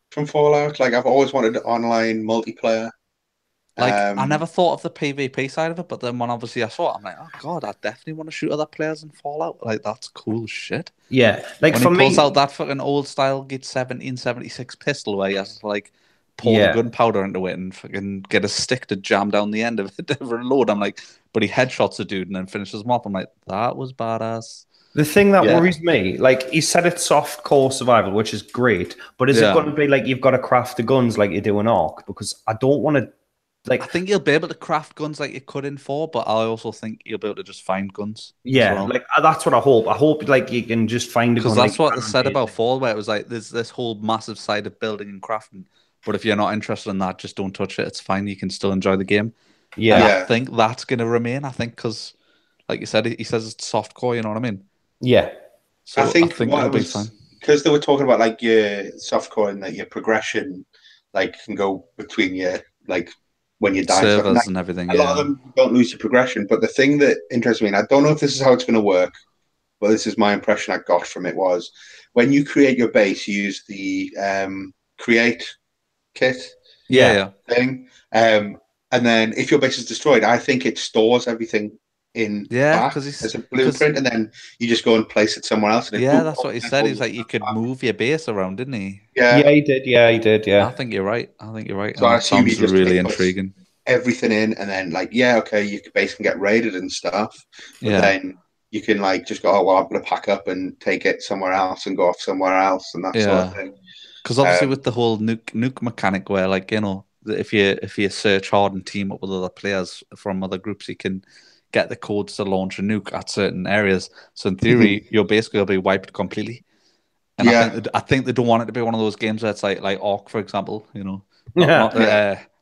from Fallout. Like, I've always wanted online multiplayer. Like, I never thought of the PvP side of it, but then when obviously I saw it, I'm like, oh god, I definitely want to shoot other players in Fallout. Like, that's cool shit. Yeah, like when for he me, pulls out that fucking old style Git 1776 pistol where he has to like pour the gunpowder into it and fucking get a stick to jam down the end of it to reload. I'm like, but he headshots a dude and then finishes him off. I'm like, that was badass. The thing that worries me, like, he said it's soft core survival, which is great, but is it going to be like you've got to craft the guns like you do in Ark? Because I don't want to. Like, I think you'll be able to craft guns like you could in 4, but I also think you'll be able to just find guns. Yeah, like, that's what I hope. I hope, like, you can just find a gun. Because that's what they said about 4, where it was like, there's this whole massive side of building and crafting, but if you're not interested in that, just don't touch it. It's fine. You can still enjoy the game. Yeah. And I think that's going to remain. I think because, like you said, he says it's soft core, you know what I mean? Yeah. So I think it'll be fine. Because they were talking about, like, your softcore and that your progression, like, can go between your, like, when you die. Servers and everything. A lot of them don't lose your progression. But the thing that interests me, and I don't know if this is how it's going to work, but this is my impression I got from it, was when you create your base, you use the create kit thing. And then if your base is destroyed, I think it stores everything in as a blueprint, and then you just go and place it somewhere else. And that's what he said. He's like, you could move your base around, didn't he? Yeah, he did. Yeah, he did. Yeah, I think you're right. So that sounds really intriguing. Everything in, and then like, your base can get raided and stuff. But then you can like just go, oh well, I'm going to pack up and take it somewhere else and go off somewhere else and that sort of thing. Because obviously with the whole nuke mechanic, where like, you know, if you search hard and team up with other players from other groups, you can get the codes to launch a nuke at certain areas. So in theory, your base will be wiped completely. And I think they don't want it to be one of those games where it's like Ark, for example, you know, not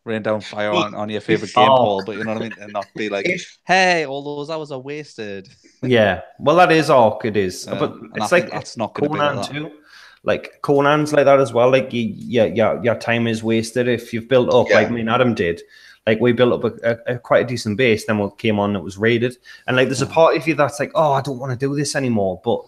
rain down fire on your favorite game, Paul, but you know what I mean, and not be like, hey, all those hours are wasted. Yeah, well, that is Ark. It is, but it's like that's not going to be like that. Too. Like Conan's like that as well. Like your time is wasted if you've built up like me and Adam did. Like, we built up a quite a decent base, then we came on, it was raided. And, like, there's a part of you that's like, oh, I don't want to do this anymore. But,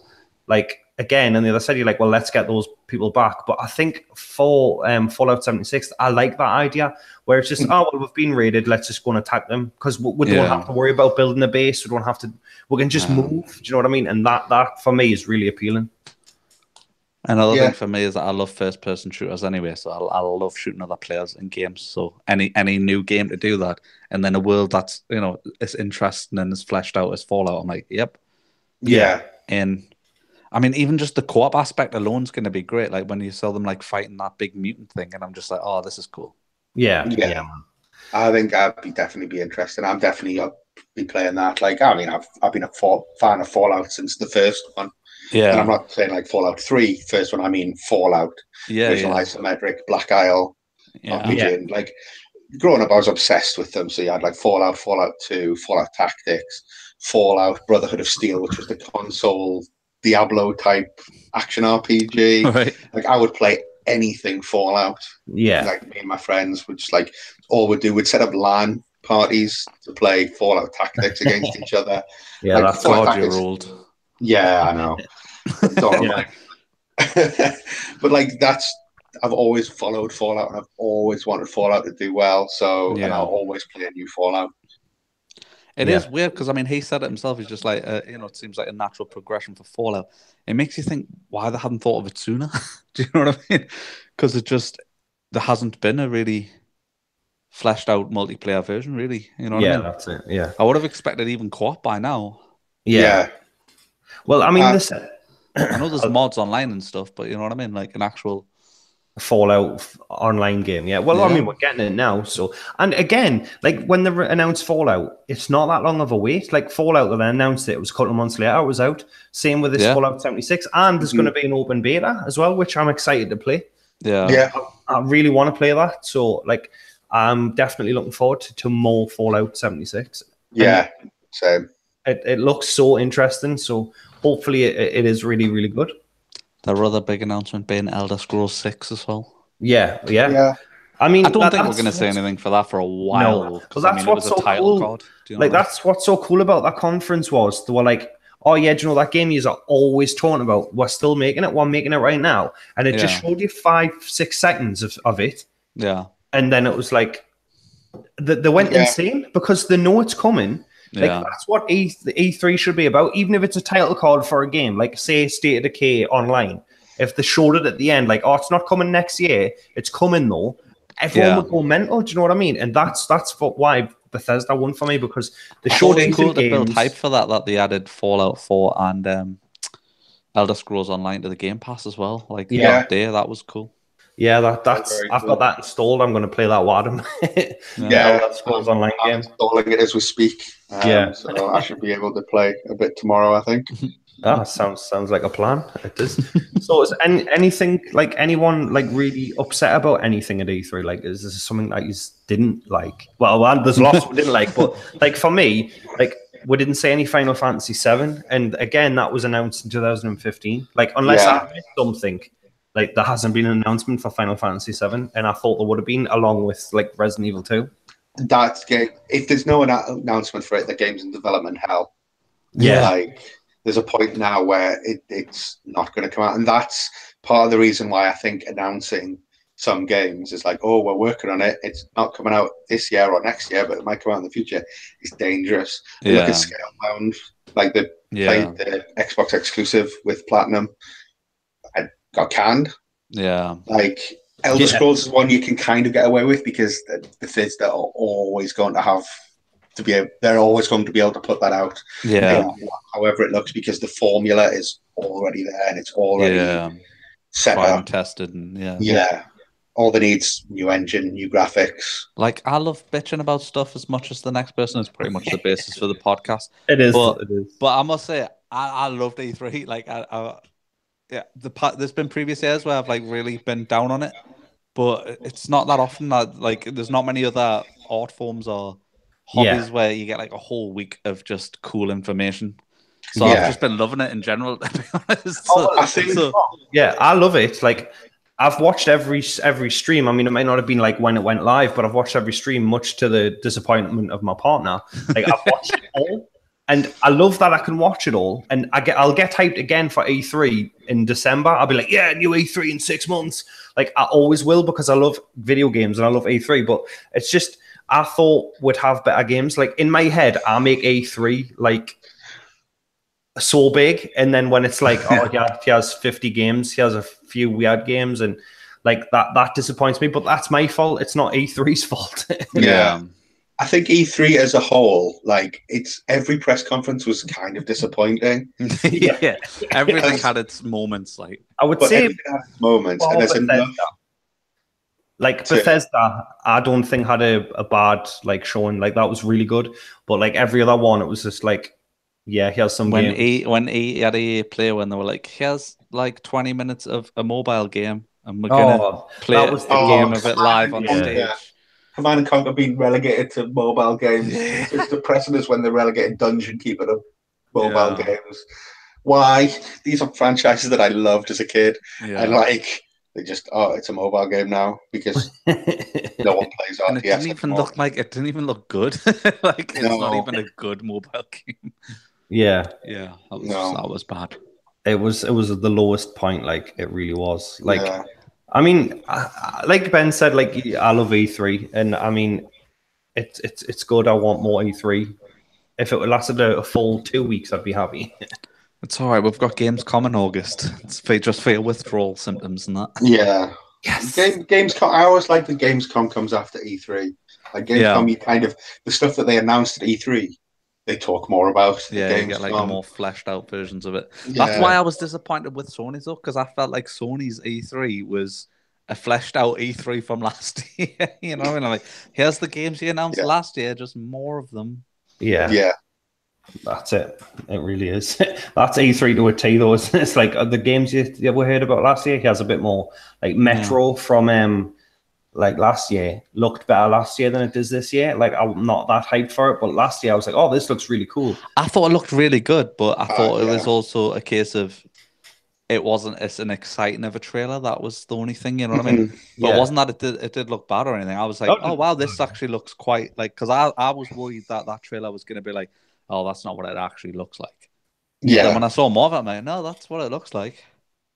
like, again, on the other side, you're like, well, let's get those people back. But I think for Fallout 76, I like that idea, where it's just, oh, well, we've been raided, let's just go and attack them. Because we don't have to worry about building a base. We can just move. Do you know what I mean? And that for me, is really appealing. Another thing for me is that I love first-person shooters anyway, so I love shooting other players in games. So any new game to do that, and then a world that's, you know, is interesting and is fleshed out as Fallout, I'm like, yep. Yeah. And I mean, even just the co-op aspect alone is going to be great. Like when you saw them like fighting that big mutant thing, and I'm just like, oh, this is cool. Yeah. I think I'd definitely be interested. I'm definitely be playing that. Like, I mean, I've been a fan of Fallout since the first one. Yeah, and I'm not saying like Fallout 3, first one. I mean Fallout, visual isometric, Black Isle, RPG. Like, growing up, I was obsessed with them. So you had like Fallout, Fallout 2, Fallout Tactics, Fallout, Brotherhood of Steel, which was the console Diablo type action RPG. Right. Like, I would play anything Fallout. Yeah. Like me and my friends would just like all we'd do, we'd set up LAN parties to play Fallout Tactics against each other. Yeah, like, that's God, you're old. Yeah, I know. Don't Yeah. but like I've always followed Fallout, and I've always wanted Fallout to do well. So, and I'll always play a new Fallout. It is weird because I mean, he said it himself. He's just like, it seems like a natural progression for Fallout. It makes you think why they haven't thought of it sooner. Do you know what I mean? Because there hasn't been a really fleshed out multiplayer version, really. You know what I mean? Yeah, that's it. Yeah, I would have expected even co-op by now. Yeah. Well, I mean, I know there's mods online and stuff, but you know what I mean? Like an actual Fallout online game. Yeah. Well, I mean, we're getting it now. So, and again, like when they announced Fallout, it's not that long of a wait. Like Fallout, when they announced it, it was a couple of months later, it was out. Same with this Fallout 76. And there's going to be an open beta as well, which I'm excited to play. Yeah. I really want to play that. So, like, I'm definitely looking forward to more Fallout 76. Yeah. Same. It looks so interesting. So, hopefully, it is really, really good. Their other big announcement being Elder Scrolls 6 as well. Yeah. I mean, I don't think we're going to say anything for that for a while. No, but that's what's so cool. Like, that's what's so cool about that conference was they were like, oh yeah, do you know that game you are always talking about? We're still making it. We're making it right now, and it just showed you 5-6 seconds of it. Yeah, and then it was like they went insane because they know it's coming. Like that's what E3 should be about. Even if it's a title card for a game, like say State of Decay Online, if they showed it at the end, like, oh, it's not coming next year, it's coming though, everyone would go mental. Do you know what I mean? And that's why Bethesda won for me, because they showed it cool to games. build hype for that they added Fallout 4 and Elder Scrolls Online to the Game Pass as well. Like that day, that was cool. Yeah, that's I've got that installed. I'm going to play that Wadham. Elder Scrolls Online game. I'm installing it as we speak. So I should be able to play a bit tomorrow, I think. Sounds like a plan. It does. So is anything, like, anyone like really upset about anything at E3? Like, is this something that you didn't like? Well, there's lots we didn't like, but like for me, like we didn't say any Final Fantasy VII, and again that was announced in 2015. Like, unless I missed something, like there hasn't been an announcement for Final Fantasy VII, and I thought there would have been, along with like Resident Evil 2. That game, if there's no announcement for it, the game's in development hell. Like, there's a point now where it's not going to come out, and that's part of the reason why I think announcing some games is like, oh, we're working on it, it's not coming out this year or next year, but it might come out in the future. It's dangerous. Look at Scalebound, like the Xbox exclusive with Platinum. I got canned. Like, Elder Scrolls is one you can kind of get away with because Bethesda are always going to have to be they're always going to be able to put that out however it looks, because the formula is already there and it's already set up and tested, and all they need's new engine, new graphics. Like, I love bitching about stuff as much as the next person. It's pretty much the basis for the podcast. It is, but I must say I loved E3. Like, there's been previous years where I've like really been down on it, but it's not that often. Like, there's not many other art forms or hobbies where you get like a whole week of just cool information. So I've just been loving it in general, to be honest. I love it. Like, I've watched every stream. I mean, it might not have been like when it went live, but I've watched every stream, much to the disappointment of my partner. Like, I've watched it all. And I love that I can watch it all, and I'll get hyped again for E3 in December. I'll be like, yeah, new E3 in 6 months. Like, I always will, because I love video games and I love E3. But it's just, I thought we'd have better games. Like, in my head, I make E3 like so big, and then when it's like, oh yeah, he has 50 games, he has a few weird games, and like that disappoints me. But that's my fault. It's not E3's fault. I think E3 as a whole, like, it's every press conference was kind of disappointing. Everything had its moments. Like, I would say everything had its moments, and there's enough. Like, Bethesda, I don't think had a bad like showing. Like, that was really good. But like every other one, it was just like, he has some games. When he had a play when they were like, here's like 20 minutes of a mobile game, and we're gonna play the game of it live on stage. Command and Conquer being relegated to mobile games. It's depressing as when they're relegated Dungeon Keeper to mobile games. Why? These are franchises that I loved as a kid. And like, They just, it's a mobile game now because no one plays RTS. And it didn't even look good. Like it's not even a good mobile game. Yeah. That was bad. It was the lowest point. Like it really was. Like, I mean, like Ben said, like I love E3, and I mean, it's good. I want more E3. If it lasted a full 2 weeks, I'd be happy. It's all right. We've got Gamescom in August. It's just for your withdrawal symptoms and that. Yeah. Yes. Gamescom. I always like the Gamescom comes after E3. Like Gamescom, you kind of the stuff that they announced at E3, they talk more about. Yeah, you get like more fleshed out versions of it. Yeah. That's why I was disappointed with Sony's though, because I felt like Sony's E3 was a fleshed out E3 from last year. You know what I mean? Like, here's the games you announced last year, just more of them. Yeah. That's it. It really is. That's E3 to a T, though. It's like the games you ever heard about last year. He has a bit more. Like Metro from like last year looked better last year than it does this year. Like I'm not that hyped for it, but last year I was like, oh, this looks really cool. I thought it looked really good, but I thought it was also a case of it wasn't as an exciting of a trailer. That was the only thing, you know what I mean? But it wasn't that it did look bad or anything. I was like, oh wow, this actually looks quite like, because I was worried that trailer was going to be like, oh, that's not what it actually looks like. Yeah. Then when I saw more of it, I'm like, no, that's what it looks like.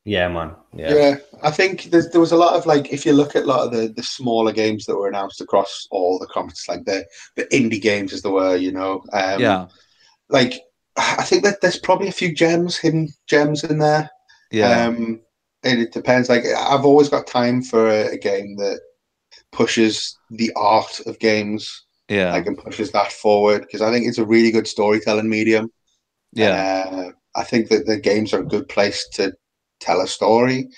Yeah, man. Yeah. I think there was a lot of like, if you look at a lot of the smaller games that were announced across all the conferences, like the indie games as they were, you know. Like I think that there's probably a few hidden gems in there. Yeah. And it depends. Like I've always got time for a game that pushes the art of games. Yeah. Like and pushes that forward because I think it's a really good storytelling medium. Yeah. I think that the games are a good place to tell a story.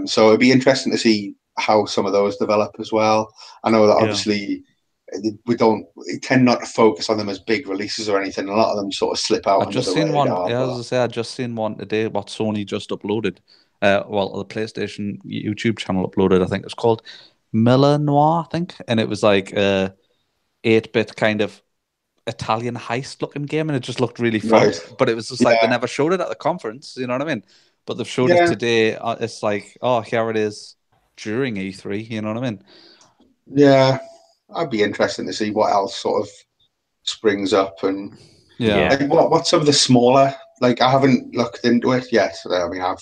So it'd be interesting to see how some of those develop as well. I know that obviously we tend not to focus on them as big releases or anything. A lot of them sort of slip out. I've just seen one. Yeah, as I say, I just seen one today. What Sony just uploaded. Well, the PlayStation YouTube channel uploaded. I think it's called Miller Noir. I think, and it was like 8-bit kind of Italian heist looking game, and it just looked really fun. Right. But it was just like they never showed it at the conference. You know what I mean? But they've showed it today. It's like, oh, here it is during E3. You know what I mean? Yeah. I'd be interested to see what else sort of springs up and like what some of the smaller, like I haven't looked into it yet. I mean, I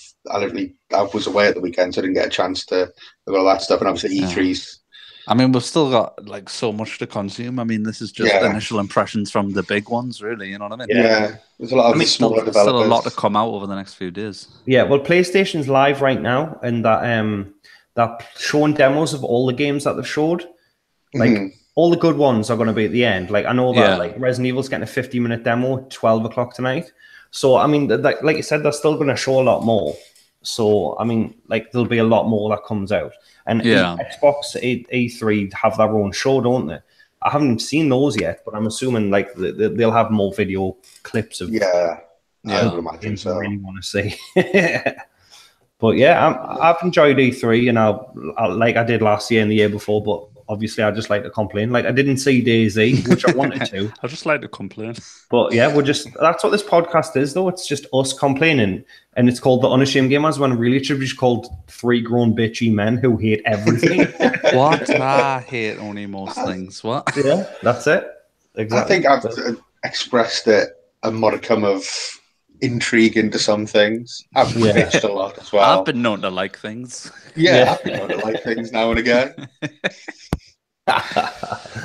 was away at the weekend, so I didn't get a chance to look at all that stuff. And obviously E3's. I mean, we've still got like so much to consume. I mean, this is just initial impressions from the big ones, really. You know what I mean? Yeah, there's a lot of smaller developers. Still a lot to come out over the next few days. Yeah, well, PlayStation's live right now, and that showing demos of all the games that they've showed. Like all the good ones are going to be at the end. Like I know that like Resident Evil's getting a 50-minute demo at 12 o'clock tonight. So I mean, like you said, they're still going to show a lot more. So I mean, like there'll be a lot more that comes out. And Xbox E3 have their own show, don't they? I haven't seen those yet, but I'm assuming like they'll have more video clips of I would imagine so. I really want to see. But yeah, I've enjoyed E3, and I like I did last year and the year before, but obviously I just like to complain. Like I didn't see DayZ, which I wanted to. I just like to complain. But yeah, that's what this podcast is, though. It's just us complaining, and it's called The Unashamed Gamers, when really it should be called 3 grown bitchy men who hate everything. What? I hate only most things. What? Yeah, that's it. Exactly. I think I've expressed a modicum of intrigue into some things. I've bitched a lot as well. I've been known to like things. I've been known to like things now and again.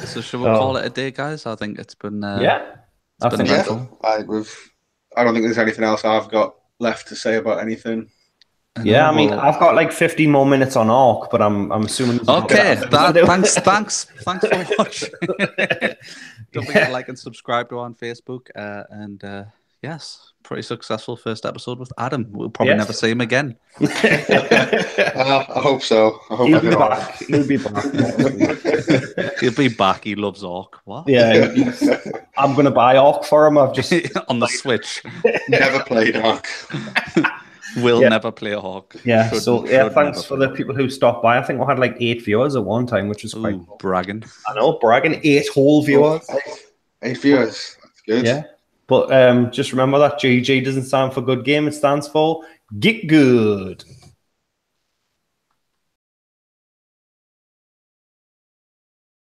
So should we call it a day, guys? I think it's been I don't think there's anything else I've got left to say about anything. I mean, I've got like 50 more minutes on Ark, but I'm assuming. Okay, thanks for watching. Don't forget to like and subscribe to us on Facebook, and yes, pretty successful first episode with Adam. We'll probably never see him again. I hope so. I hope He'll be back. He'll be back. He'll be back. He loves Ark. What? Yeah, I'm going to buy Ark for him. I've just on the Switch. Never played Ark. Will never play Ark. Yeah. Thanks for the people who stopped by. I think we had like 8 viewers at one time, which was quite cool. Bragging. I know, bragging. 8 whole viewers. 8 viewers. That's good. Yeah. But just remember that GG doesn't stand for good game. It stands for Get Good.